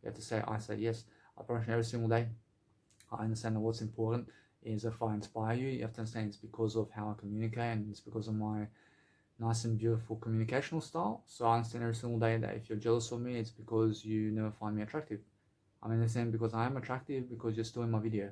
You have to say, I say yes. I promise you every single day. I understand that what's important is if I inspire you, you have to understand it's because of how I communicate and it's because of my nice and beautiful communicational style. So I understand every single day that if you're jealous of me, it's because you never find me attractive. I mean, the same because I am attractive because you're still in my video.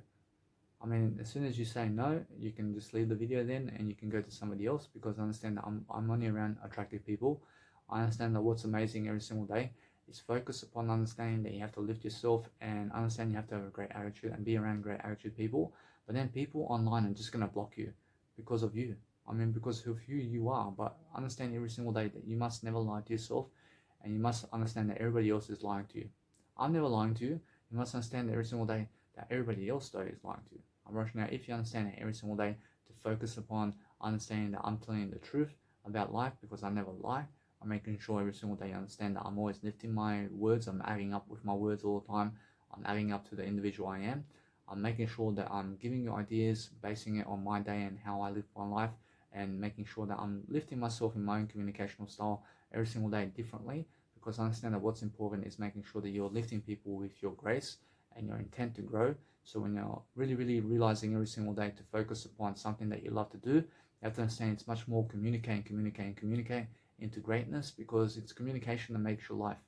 I mean, as soon as you say no, you can just leave the video then and you can go to somebody else, because I understand that I'm only around attractive people. I understand that what's amazing every single day is focus upon understanding that you have to lift yourself and understand you have to have a great attitude and be around great attitude people. But then people online are just going to block you because of you. I mean, because of who you are. But understand every single day that you must never lie to yourself, and you must understand that everybody else is lying to you. I'm never lying to you. You must understand that every single day that everybody else though is lying to you. I'm rushing out. If you understand it every single day, to focus upon understanding that I'm telling you the truth about life, because I never lie. I'm making sure every single day you understand that I'm always lifting my words. I'm adding up with my words all the time. I'm adding up to the individual I am. I'm making sure that I'm giving you ideas, basing it on my day and how I live my life, and making sure that I'm lifting myself in my own communicational style every single day differently, because I understand that what's important is making sure that you're lifting people with your grace and your intent to grow. So when you're really realizing every single day to focus upon something that you love to do, you have to understand it's much more communicate into greatness, because it's communication that makes your life.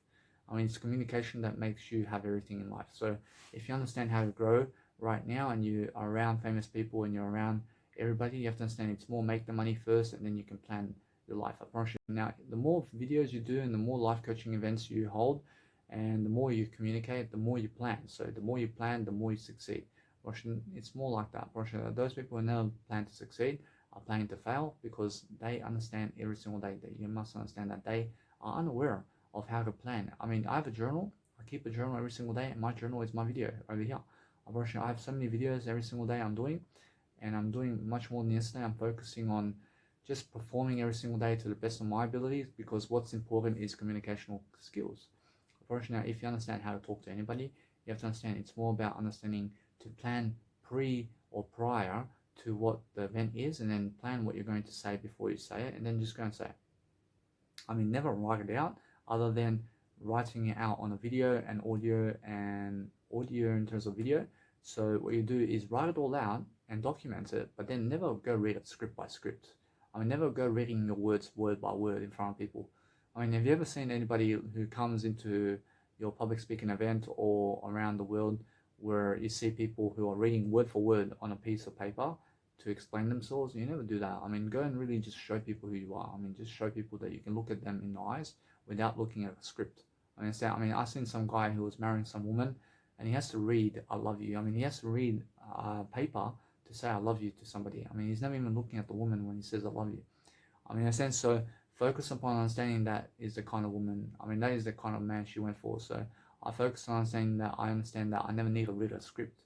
I mean, it's communication that makes you have everything in life. So if you understand how to grow right now and you are around famous people and you're around everybody, you have to understand it's more make the money first and then you can plan your life. I promise you. Now, the more videos you do and the more life coaching events you hold and the more you communicate, the more you plan. So the more you plan, the more you succeed. It's more like that. Those people who never plan to succeed are planning to fail, because they understand every single day that you must understand that they are unaware of how to plan. I mean, I have a journal. I keep a journal every single day, and my journal is my video over here. I have so many videos every single day I'm doing, and I'm doing much more than yesterday. I'm focusing on just performing every single day to the best of my abilities, because what's important is communicational skills. Unfortunately, if you understand how to talk to anybody, you have to understand it's more about understanding to plan pre or prior to what the event is, and then plan what you're going to say before you say it, and then just go and say it. I mean, never write it out, other than writing it out on a video and audio in terms of video. So what you do is write it all out and document it, but then never go read it script by script. I mean, never go reading your words word by word in front of people. I mean, have you ever seen anybody who comes into your public speaking event or around the world where you see people who are reading word for word on a piece of paper to explain themselves? You never do that. I mean, go and really just show people who you are. I mean, just show people that you can look at them in the eyes without looking at a script. I've seen some guy who was marrying some woman and he has to read I love you. I mean, he has to read a paper to say I love you to somebody. I mean, he's never even looking at the woman when he says I love you. I mean, in a sense, so focus upon understanding that is the kind of woman, I mean, that is the kind of man she went for. So I focus on understanding that I understand that I never need to read a script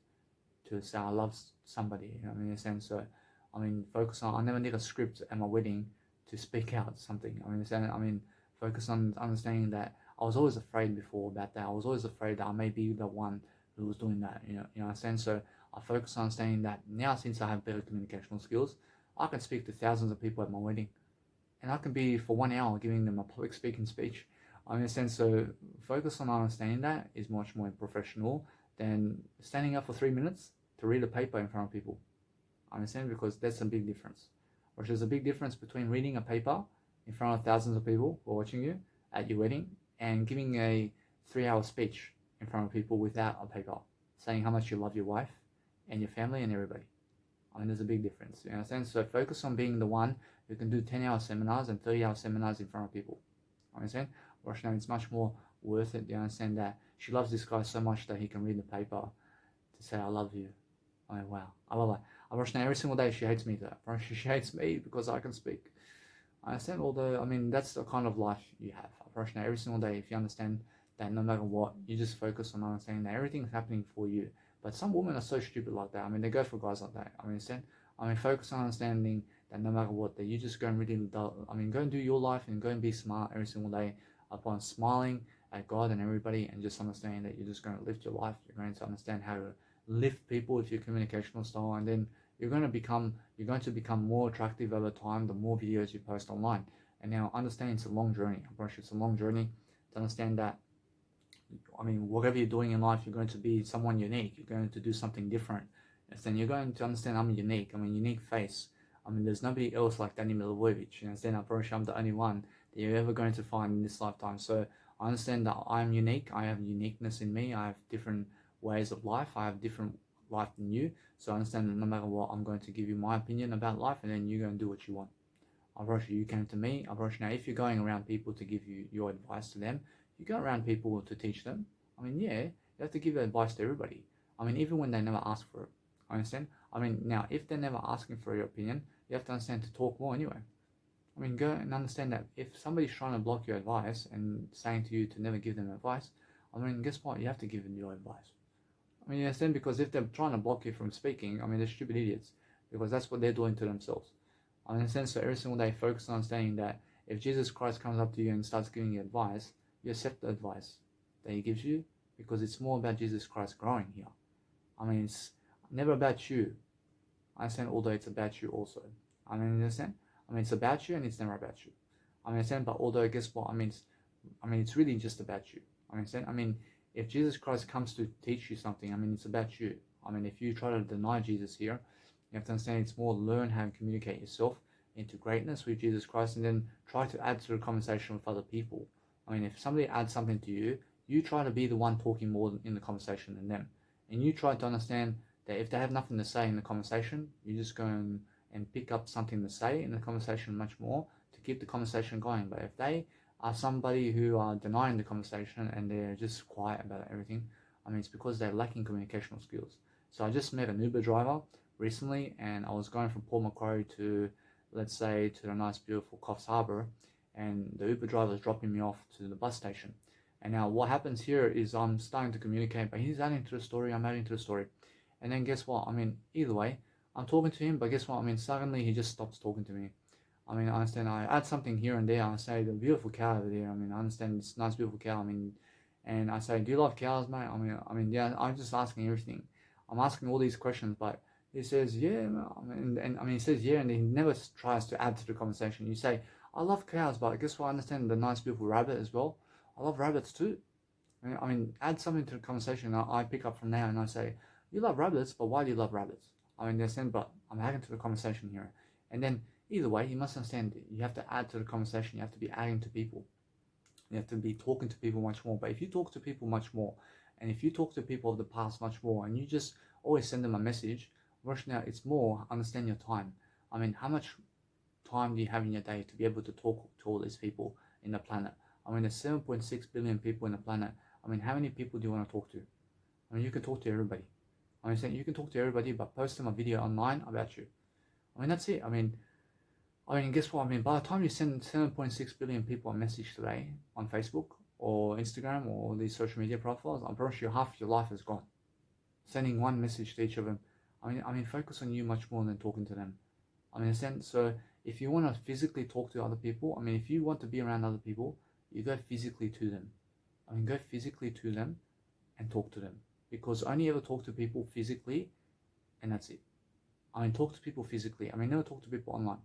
to say I love somebody. You know, I mean, in a sense, so I mean, focus on, I never need a script at my wedding to speak out something. I mean, focus on understanding that I was always afraid before about that. I was always afraid that I may be the one who was doing that. You know, in a sense. So I focus on understanding that now, since I have better communicational skills, I can speak to thousands of people at my wedding, and I can be for 1 hour giving them a public speaking speech. I mean, in a sense, so focus on understanding that is much more professional than standing up for 3 minutes to read a paper in front of people. I understand, because that's a big difference. Which is a big difference between reading a paper in front of thousands of people who are watching you at your wedding and giving a 3-hour speech in front of people without a paper, saying how much you love your wife and your family and everybody. I mean, there's a big difference. You understand? So focus on being the one who can do 10-hour seminars and 30-hour seminars in front of people. Understand? Roshna, it's much more worth it. You understand that she loves this guy so much that he can read the paper to say I love you. I mean, wow, I love that. Roshna, every single day she hates me for that. She hates me because I can speak. I understand, although, I mean, that's the kind of life you have. Roshna, every single day, if you understand that no matter what, you just focus on understanding that everything's happening for you. But some women are so stupid like that. I mean, they go for guys like that. I mean, understand? I mean, focus on understanding that no matter what, that you just go and really, go and do your life and go and be smart every single day. upon smiling at God and everybody, and just understanding that you're just going to lift your life. You're going to understand how to lift people with your communicational style, and then you're going to become more attractive over time the more videos you post online. And now understand it's a long journey. I promise you it's a long journey to understand that, I mean, whatever you're doing in life, you're going to be someone unique. You're going to do something different. And then you're going to understand I'm unique. I'm a unique face. I mean, there's nobody else like Danny Milivojevic. You understand? I promise you I'm the only one that you're ever going to find in this lifetime. So I understand that I'm unique. I have uniqueness in me. I have different ways of life. I have different life than you. So I understand that no matter what, I'm going to give you my opinion about life, and then you're going to do what you want. I promise you came to me. I promise you now, if you're going around people to give you your advice to them, you go around people to teach them. I mean, yeah, you have to give advice to everybody. I mean, even when they never ask for it. I understand? I mean, now, if they're never asking for your opinion, you have to understand to talk more anyway. I mean, go and understand that if somebody's trying to block your advice and saying to you to never give them advice, I mean, guess what? You have to give them your advice. I mean, you understand? Because if they're trying to block you from speaking, I mean, they're stupid idiots. Because that's what they're doing to themselves. I understand, so every single day focus on understanding that if Jesus Christ comes up to you and starts giving you advice, you accept the advice that he gives you, because it's more about Jesus Christ growing here. I mean, it's never about you. I understand, although it's about you also. I mean, you understand? I mean, it's about you and it's never about you. I understand, but although guess what? I mean, it's really just about you. I understand? I mean, if Jesus Christ comes to teach you something, I mean, it's about you. I mean, if you try to deny Jesus here, you have to understand it's more learn how to communicate yourself into greatness with Jesus Christ, and then try to add to the conversation with other people. I mean, if somebody adds something to you, you try to be the one talking more in the conversation than them. And you try to understand that if they have nothing to say in the conversation, you just go and pick up something to say in the conversation much more to keep the conversation going. But if they are somebody who are denying the conversation and they're just quiet about everything, I mean, it's because they're lacking communicational skills. So I just met an Uber driver recently, and I was going from Port Macquarie to, let's say, to the nice beautiful Coffs Harbour, and the Uber driver is dropping me off to the bus station. And now what happens here is I'm starting to communicate, but he's adding to the story, I'm adding to the story. And then guess what? I mean, either way, I'm talking to him, but guess what? I mean, suddenly he just stops talking to me. I mean, I understand I add something here and there. I say, the beautiful cow over there. I mean, I understand it's a nice, beautiful cow. I mean, and I say, do you love cows, mate? I mean, yeah, I'm just asking everything. I'm asking all these questions, but he says, yeah, and he says, yeah, and he never tries to add to the conversation. You say, I love cows, but guess what? I understand the nice, beautiful rabbit as well. I love rabbits too. I mean, add something to the conversation. I pick up from there and I say, you love rabbits, but why do you love rabbits? I mean, understand, but I'm adding to the conversation here. And then either way, you must understand you have to add to the conversation. You have to be adding to people. You have to be talking to people much more. But if you talk to people much more, and if you talk to people of the past much more, and you just always send them a message, rush now, it's more understand your time. I mean, how much time do you have in your day to be able to talk to all these people in the planet? I mean, there's 7.6 billion people in the planet. I mean, how many people do you want to talk to? I mean, you can talk to everybody. I mean, saying you can talk to everybody, but post them a video online about you. I mean, that's it. I mean, guess what? I mean, by the time you send 7.6 billion people a message today on Facebook or Instagram or these social media profiles, I promise you half your life is gone. Sending one message to each of them. I mean, focus on you much more than talking to them. I mean, so if you want to physically talk to other people, I mean, if you want to be around other people, you go physically to them. I mean, go physically to them and talk to them. Because I only ever talk to people physically, and that's it. I mean, talk to people physically. I mean, never talk to people online.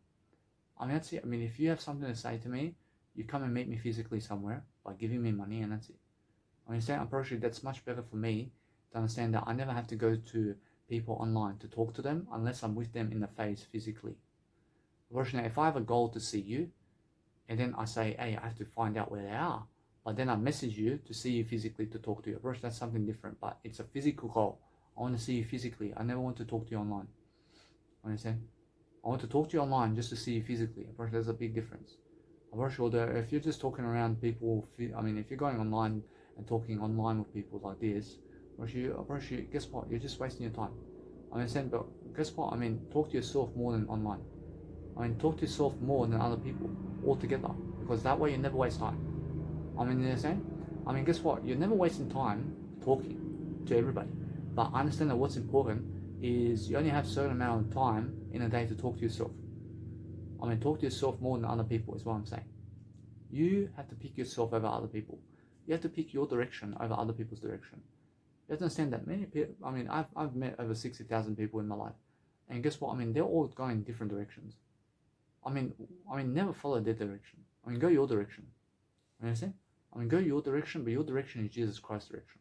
I mean, that's it. I mean, if you have something to say to me, you come and meet me physically somewhere by giving me money, and that's it. I mean, I'm pretty sure that's much better for me to understand that I never have to go to people online to talk to them unless I'm with them in the face physically. Now, if I have a goal to see you, and then I say, hey, I have to find out where they are, but then I message you to see you physically to talk to you. Of that's something different, but it's a physical goal. I want to see you physically. I never want to talk to you online. Understand? I want to talk to you online just to see you physically. Of course, there's a big difference. I'm very sure that if you're just talking around people, I mean, if you're going online and talking online with people like this, guess what? You're just wasting your time. I understand, but guess what? I mean, talk to yourself more than online. I mean, talk to yourself more than other people altogether, because that way you never waste time. I mean, you understand? I mean, guess what? You're never wasting time talking to everybody. But I understand that what's important is you only have a certain amount of time in a day to talk to yourself. I mean, talk to yourself more than other people is what I'm saying. You have to pick yourself over other people. You have to pick your direction over other people's direction. You have to understand that many people, I've met over 60,000 people in my life. And guess what? They're all going different directions. Never follow their direction. Go your direction. You understand? Go your direction, but your direction is Jesus Christ's direction.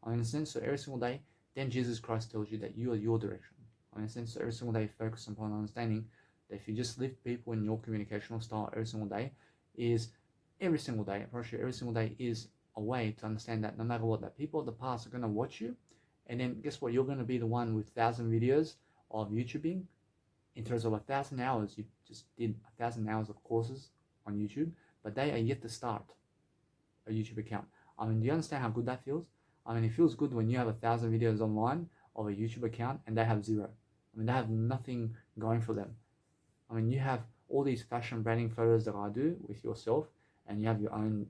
Understand? So every single day, then Jesus Christ tells you that you are your direction. Understand? So every single day, focus upon understanding that if you just lift people in your communicational style every single day, every single day is a way to understand that no matter what, that people of the past are going to watch you, and then guess what? You're going to be the one with 1,000 videos of YouTubing. In terms of 1,000 hours, you just did 1,000 hours of courses on YouTube, but they are yet to start a YouTube account. Do you understand how good that feels? It feels good when you have 1,000 videos online of a YouTube account and they have zero. They have nothing going for them. You have all these fashion branding photos that I do with yourself, and you have your own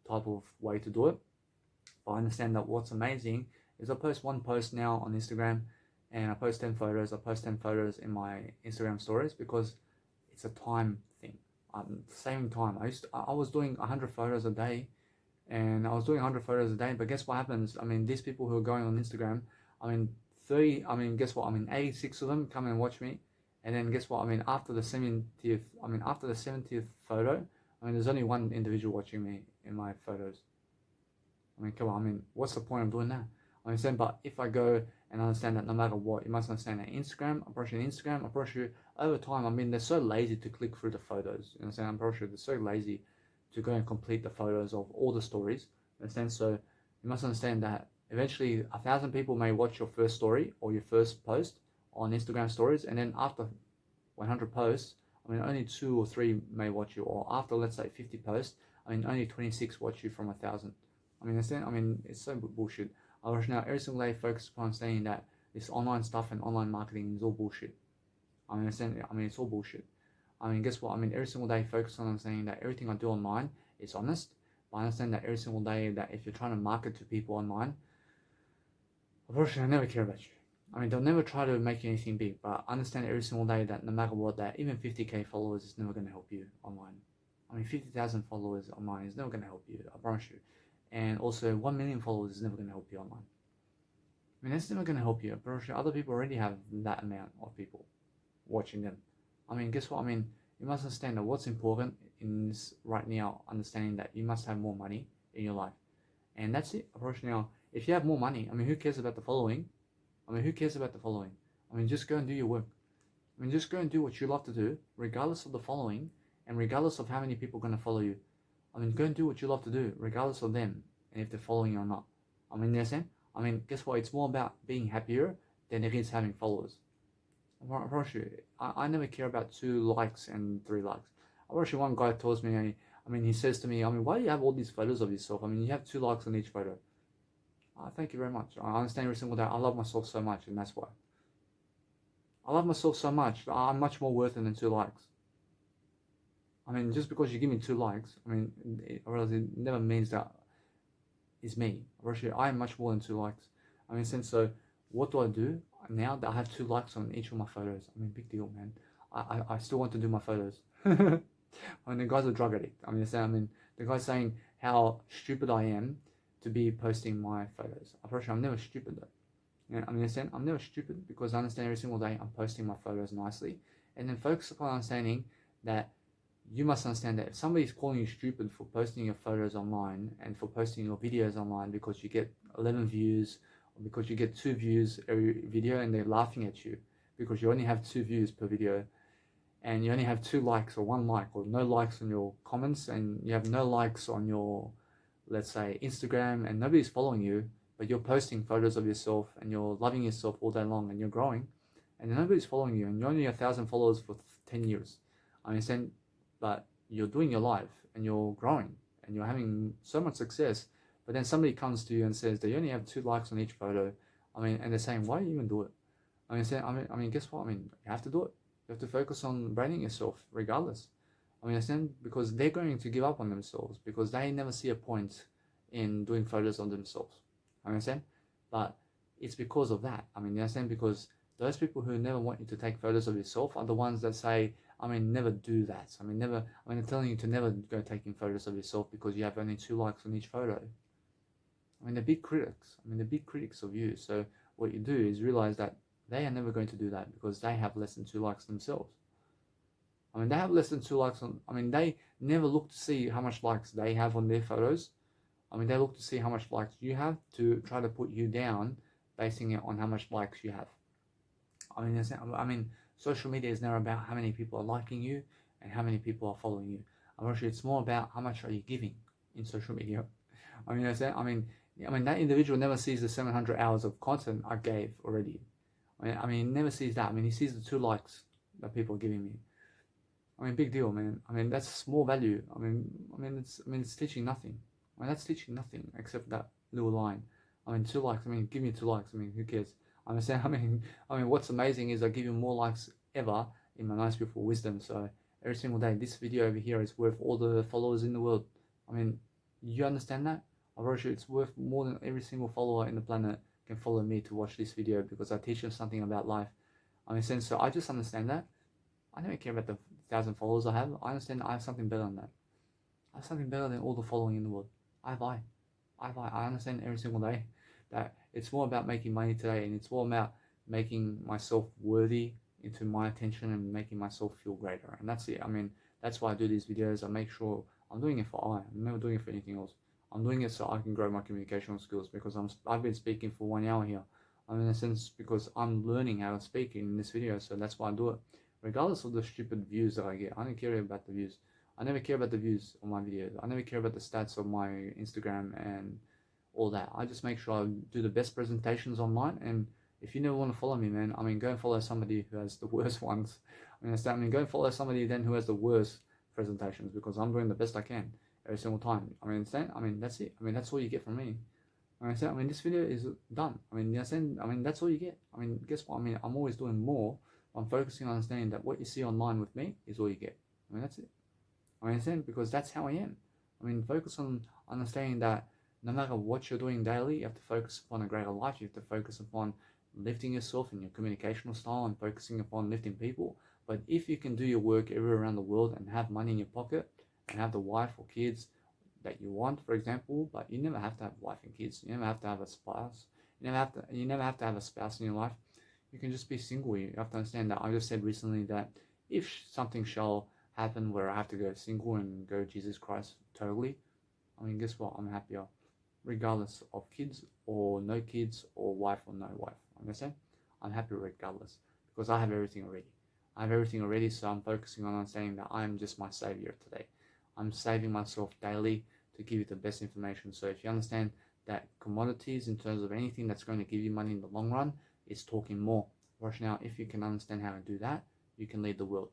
type of way to do it. But I understand that what's amazing is I post one post now on Instagram, and I post 10 photos. I post 10 photos in my Instagram stories because it's a time thing. Saving time. I was doing 100 photos a day, and I was doing 100 photos a day. But guess what happens? These people who are going on Instagram, 86 of them come and watch me. And then guess what? After the 70th photo, there's only one individual watching me in my photos. Come on, what's the point of doing that? But if I go and understand that no matter what, you must understand that Instagram, I approach you over time. They're so lazy to click through the photos. You understand? I'm pretty sure they're so lazy to go and complete the photos of all the stories. You understand? So you must understand that eventually 1,000 people may watch your first story or your first post on Instagram stories, and then after 100 posts, only 2 or 3 may watch you, or after, let's say, 50 posts, only 26 watch you from 1,000. Understand? It's so bullshit. I wish now every single day focus upon saying that this online stuff and online marketing is all bullshit. Understand? It's all bullshit. Guess what? Every single day focus on saying that everything I do online is honest. But I understand that every single day that if you're trying to market to people online, unfortunately, I never care about you. They'll never try to make you anything big, but understand every single day that no matter what, that even 50k followers is never going to help you online. 50,000 followers online is never going to help you, I promise you. And also 1 million followers is never going to help you online. That's never going to help you. I promise you, other people already have that amount of people watching them. Guess what? You must understand that what's important in this right now, understanding that you must have more money in your life. And that's it. I promise you now, if you have more money, who cares about the following? Who cares about the following? Just go and do your work. Just go and do what you love to do, regardless of the following, and regardless of how many people are going to follow you. Go and do what you love to do, regardless of them, and if they're following you or not. You understand? Guess what? It's more about being happier than it is having followers. I promise you, I never care about 2 likes and 3 likes. I promise you, one guy tells me, he says to me, why do you have all these photos of yourself? You have 2 likes on each photo. Thank you very much. I understand every single day. I love myself so much, and that's why. I love myself so much. I'm much more worth it than 2 likes. Just because you give me 2 likes, it never means that it's me. Actually, I am much more than 2 likes. So what do I do now that I have 2 likes on each of my photos? Big deal, man. I still want to do my photos. The guy's a drug addict. The guy's saying how stupid I am to be posting my photos. I'm never stupid though. I'm never stupid because I understand every single day I'm posting my photos nicely, and then focus upon understanding that you must understand that if somebody's calling you stupid for posting your photos online and for posting your videos online because you get 11 views or because you get 2 views every video and they're laughing at you because you only have 2 views per video and you only have 2 likes or 1 like or no likes on your comments and you have no likes on your, let's say, Instagram, and nobody's following you, but you're posting photos of yourself and you're loving yourself all day long and you're growing, and nobody's following you and you're only 1,000 followers for 10 years. But you're doing your life and you're growing and you're having so much success, but then somebody comes to you and says they only have 2 likes on each photo, and they're saying, why do you even do it? Guess what? You have to do it. You have to focus on branding yourself regardless. Because they're going to give up on themselves because they never see a point in doing photos of themselves. But it's because of that. Because those people who never want you to take photos of yourself are the ones that say, never do that. I'm telling you to never go taking photos of yourself because you have only 2 likes on each photo. They're big critics. They're big critics of you. So what you do is realize that they are never going to do that because they have less than 2 likes themselves. They have less than 2 likes on, they never look to see how much likes they have on their photos. They look to see how much likes you have to try to put you down, basing it on how much likes you have. Social media is never about how many people are liking you and how many people are following you. It's more about how much are you giving in social media. That individual never sees the 700 hours of content I gave already. He never sees that. He sees the 2 likes that people are giving me. Big deal, man. That's small value. It's teaching nothing. That's teaching nothing except that little line. 2 likes. Give me 2 likes. Who cares? What's amazing is I give you more likes ever in my Nice Beautiful Wisdom. So every single day, this video over here is worth all the followers in the world. You understand that? I wrote you, it's worth more than every single follower in the planet can follow me to watch this video because I teach them something about life. So I just understand that. I don't care about the 1,000 followers I have. I understand I have something better than that. I have something better than all the following in the world. I understand every single day that it's more about making money today, and it's more about making myself worthy into my attention and making myself feel greater. And that's it. That's why I do these videos. I make sure I'm doing it for I'm never doing it for anything else. I'm doing it so I can grow my communicational skills because I've been speaking for 1 hour here. In a sense, because I'm learning how to speak in this video, so that's why I do it. Regardless of the stupid views that I get, I don't care about the views. I never care about the views on my videos. I never care about the stats of my Instagram and all that. I just make sure I do the best presentations online. And if you never want to follow me, man, go and follow somebody who has the worst ones. Go and follow somebody then who has the worst presentations because I'm doing the best I can every single time. That's it. That's all you get from me. This video is done. That's all you get. Guess what? I'm always doing more. I'm focusing on understanding that what you see online with me is all you get. That's it. Because that's how I am. Focus on understanding that no matter what you're doing daily, you have to focus upon a greater life. You have to focus upon lifting yourself and your communicational style and focusing upon lifting people. But if you can do your work everywhere around the world and have money in your pocket and have the wife or kids that you want, for example, but you never have to have wife and kids. You never have to have a spouse. You never have to have a spouse in your life. You can just be single. You have to understand that I just said recently that if something shall happen where I have to go single and go Jesus Christ totally, guess what? I'm happier regardless of kids or no kids or wife or no wife. Understand? I'm happy regardless because I have everything already. I have everything already, so I'm focusing on understanding that I am just my savior today. I'm saving myself daily to give you the best information. So if you understand that commodities in terms of anything that's going to give you money in the long run is talking more. Right now, if you can understand how to do that, you can lead the world.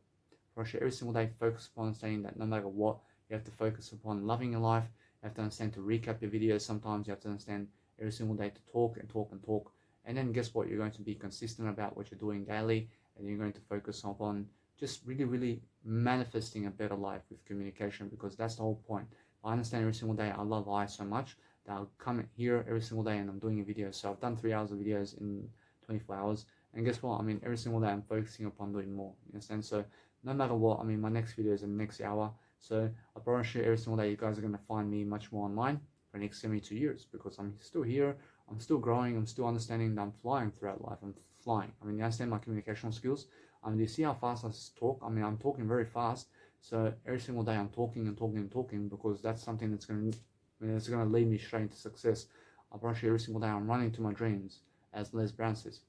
Right, every single day, focus upon understanding that no matter what, you have to focus upon loving your life. You have to understand to recap your videos. Sometimes you have to understand every single day to talk and talk and talk. And then guess what? You're going to be consistent about what you're doing daily, and you're going to focus upon just really, really manifesting a better life with communication, because that's the whole point. I understand every single day I love I so much that I'll come here every single day and I'm doing a video. So I've done 3 hours of videos in 24 hours. And guess what? every single day I'm focusing upon doing more. You understand? So no matter what, my next video is in the next hour. So I promise you every single day you guys are going to find me much more online for the next 72 years, because I'm still here. I'm still growing. I'm still understanding that I'm flying throughout life. I'm flying. You understand my communicational skills. Do you see how fast I talk? I'm talking very fast. So every single day I'm talking and talking and talking, because that's something that's going to lead me straight into success. I promise you every single day I'm running to my dreams, as Les Brown says.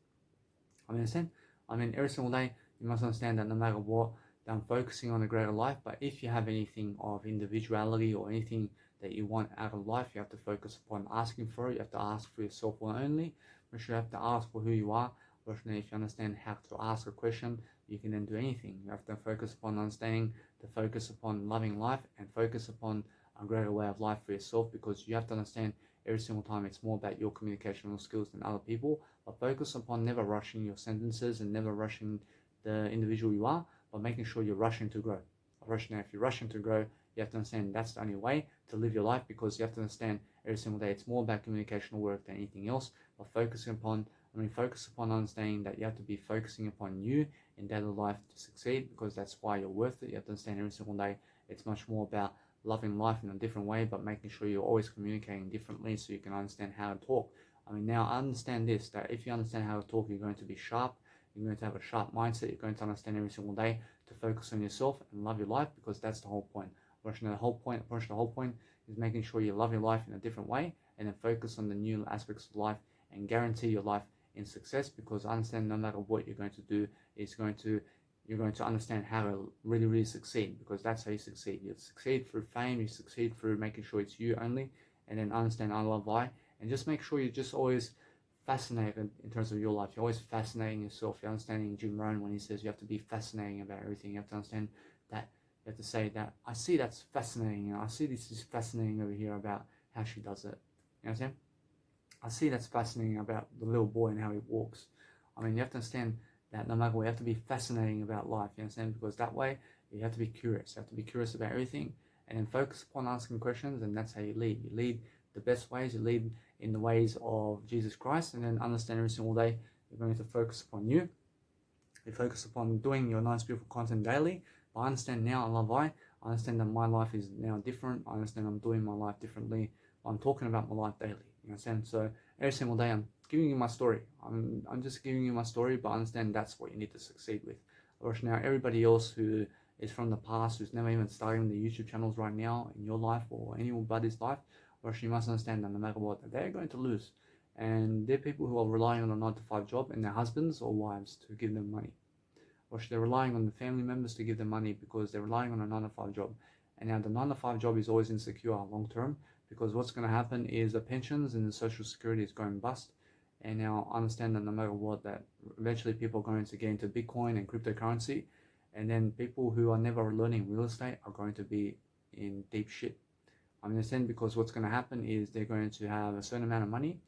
Understand? Every single day you must understand that no matter what, that I'm focusing on a greater life. But if you have anything of individuality or anything that you want out of life, you have to focus upon asking for it. You have to ask for yourself only. But you have to ask for who you are. But if you understand how to ask a question, you can then do anything. You have to focus upon understanding, to focus upon loving life, and focus upon a greater way of life for yourself, because you have to understand every single time it's more about your communicational skills than other people. But focus upon never rushing your sentences and never rushing the individual you are, but making sure you're rushing to grow. If you're rushing to grow, you have to understand that's the only way to live your life, because you have to understand every single day it's more about communicational work than anything else, but focusing upon I mean, focus upon understanding that you have to be focusing upon you in daily life to succeed, because that's why you're worth it. You have to understand every single day it's much more about loving life in a different way, but making sure you're always communicating differently so you can understand how to talk. I mean, now understand this, that if you understand how to talk, you're going to be sharp, you're going to have a sharp mindset, you're going to understand every single day to focus on yourself and love your life, because that's the whole point. The whole point is making sure you love your life in a different way, and then focus on the new aspects of life and guarantee your life in success, because understand no matter what you're going to do, you're going to understand how to really succeed, because that's how you succeed. You succeed through fame, you succeed through making sure it's you only, and then understand I love I, and just make sure you're just always fascinated in terms of your life. You're always fascinating yourself. You're understanding Jim Rohn when he says you have to be fascinating about everything. You have to understand that you have to say that I see that's fascinating, and I see this is fascinating over here about how she does it. You know what I'm saying? I see that's fascinating about the little boy and how he walks. I mean, you have to understand that no matter what, you have to be fascinating about life, you understand? Because that way, you have to be curious. You have to be curious about everything, and then focus upon asking questions, and that's how you lead. You lead the best ways, you lead in the ways of Jesus Christ, and then understand every single day, you're going to focus upon you. You focus upon doing your nice, beautiful content daily. But I understand now, I understand that my life is now different. I understand I'm doing my life differently. I'm talking about my life daily. You understand? So every single day I'm giving you my story. I'm just giving you my story, but I understand that's what you need to succeed with. Whereas now everybody else who is from the past, who's never even starting the YouTube channels right now in your life or anybody's life, whereas you must understand that no matter what, they're going to lose. And they're people who are relying on a 9-to-5 job and their husbands or wives to give them money. Or they're relying on the family members to give them money because they're relying on a 9-to-5 job. And now the 9-to-5 job is always insecure long term, because what's going to happen is the pensions and the social security is going bust. And now understand that no matter what, that eventually people are going to get into Bitcoin and cryptocurrency, and then people who are never learning real estate are going to be in deep shit. I understand, because what's going to happen is they're going to have a certain amount of money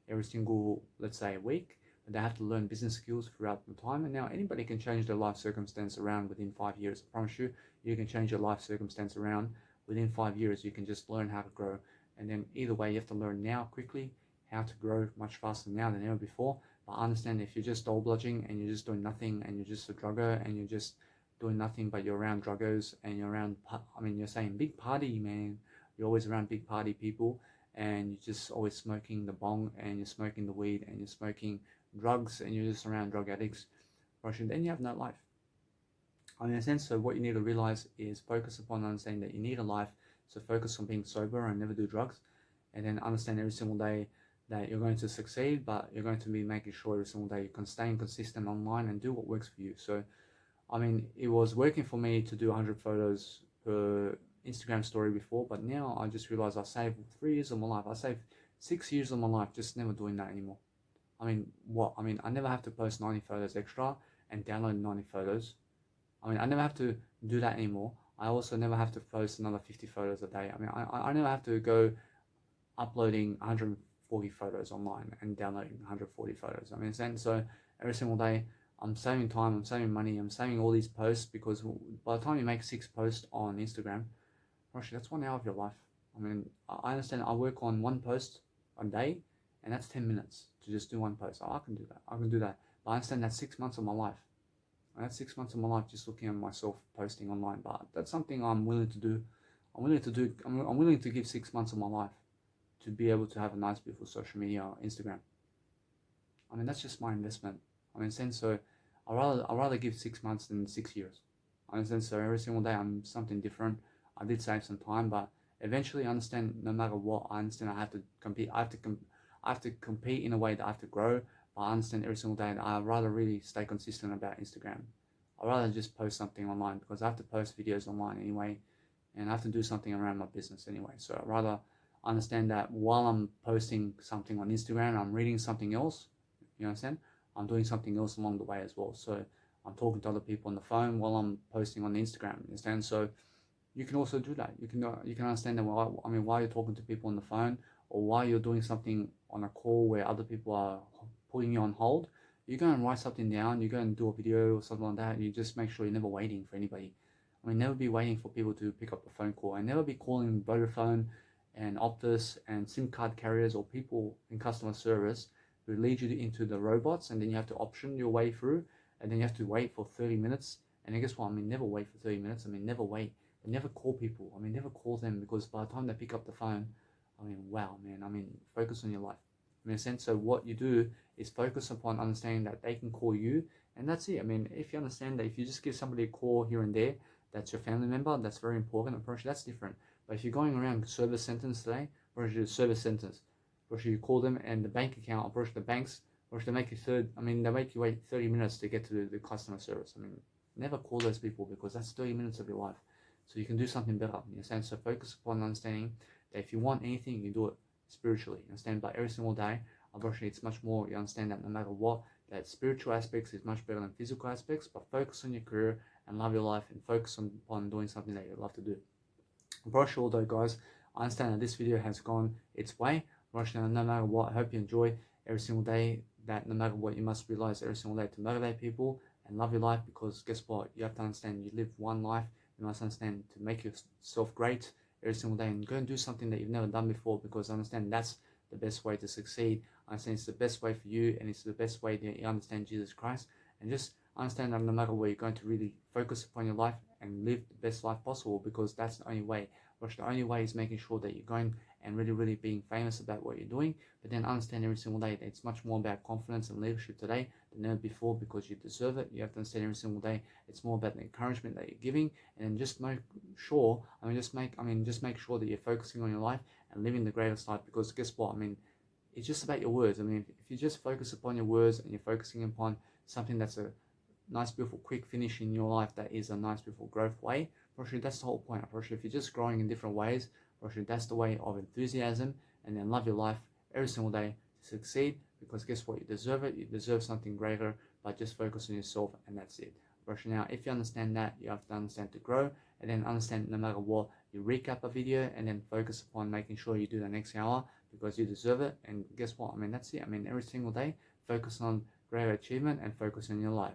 every single, let's say, week, but they have to learn business skills throughout the time. And now anybody can change their life circumstance around within 5 years. I promise you, you can change your life circumstance around within 5 years. You can just learn how to grow. And then either way, you have to learn now quickly how to grow much faster now than ever before. But I understand if you're just dole bludging and you're just doing nothing and you're just a drugger and you're just doing nothing but you're around druggers and you're around, I mean, you're saying big party, man. You're always around big party people and you're just always smoking the bong and you're smoking the weed and you're smoking drugs and you're just around drug addicts, then you have no life. In a sense, so what you need to realize is focus upon understanding that you need a life. So focus on being sober and never do drugs, and then understand every single day that you're going to succeed, but you're going to be making sure every single day you can stay consistent online and do what works for you. So, I mean, it was working for me to do 100 photos per Instagram story before, but now I just realized I saved 3 years of my life. I saved 6 years of my life just never doing that anymore. I never have to post 90 photos extra and download 90 photos. I never have to do that anymore. I also never have to post another 50 photos a day. I never have to go uploading 140 photos online and downloading 140 photos. So every single day I'm saving time, I'm saving money, I'm saving all these posts, because by the time you make 6 posts on Instagram, actually that's 1 hour of your life. I understand I work on 1 post a day, and that's 10 minutes to just do 1 post. I can do that. But I understand that's 6 months of my life. And that's 6 months of my life just looking at myself posting online. But that's something I'm willing to do. I'm willing to give 6 months of my life to be able to have a nice, beautiful social media, Instagram. That's just my investment. So I'd rather give 6 months than 6 years. So every single day I'm something different. I did save some time, but eventually I understand no matter what, I understand I have to compete. I have to compete in a way that I have to grow. But I understand every single day that I'd rather really stay consistent about Instagram. I'd rather just post something online, because I have to post videos online anyway, and I have to do something around my business anyway. So I'd rather understand that while I'm posting something on Instagram, I'm reading something else. You understand? I'm doing something else along the way as well. So I'm talking to other people on the phone while I'm posting on Instagram. You understand? So you can also do that. You can understand that while you're talking to people on the phone, or while you're doing something on a call where other people are putting you on hold, you go and write something down, you go and do a video or something like that, and you just make sure you're never waiting for anybody. Never be waiting for people to pick up the phone call, and never be calling Vodafone and Optus and SIM card carriers or people in customer service who lead you into the robots, and then you have to option your way through, and then you have to wait for 30 minutes. And then guess what? I mean, never wait for 30 minutes. I mean, never wait. But never call people. I mean, never call them, because by the time they pick up the phone, I mean, wow, man. I mean, focus on your life. In a sense, so what you do is focus upon understanding that they can call you, and that's it. I mean, if you understand that if you just give somebody a call here and there, that's your family member, that's very important. Approach, that's different. But if you're going around service sentence today, approach your service sentence. Approach, you call them, and the bank account, approach the banks, approach, they make you they make you wait 30 minutes to get to the customer service. I mean, never call those people, because that's 30 minutes of your life. So you can do something better. You understand? So focus upon understanding that if you want anything, you do it spiritually. You understand? But every single day, unfortunately, it's much more. You understand that no matter what, that spiritual aspects is much better than physical aspects. But focus on your career and love your life, and focus on doing something that you love to do. Unfortunately, although guys, I understand that this video has gone its way. Unfortunately, no matter what, I hope you enjoy every single day. That no matter what, you must realize every single day to motivate people and love your life, because guess what? You have to understand you live one life. You must understand to make yourself great every single day, and go and do something that you've never done before, because I understand that's the best way to succeed. I understand it's the best way for you, and it's the best way that you understand Jesus Christ. And just understand that no matter what, you're going to really focus upon your life and live the best life possible, because that's the only way. Which the only way is making sure that you're going and really being famous about what you're doing. But then understand every single day that it's much more about confidence and leadership today than ever before, because you deserve it. You have to understand every single day it's more about the encouragement that you're giving, and then just make sure, just make sure that you're focusing on your life and living the greatest life, because guess what? I mean, it's just about your words. I mean, if you just focus upon your words and you're focusing upon something that's a nice, beautiful, quick finish in your life, that is a nice, beautiful growth way, Roshri, that's the whole point. Roshri, if you're just growing in different ways, Roshri, that's the way of enthusiasm, and then love your life every single day to succeed, because guess what? You deserve it. You deserve something greater, but just focus on yourself, and that's it. Roshri, now, if you understand that, you have to understand to grow, and then understand no matter what, you recap a video, and then focus upon making sure you do the next hour, because you deserve it. And guess what? I mean, that's it. I mean, every single day, focus on greater achievement and focus on your life.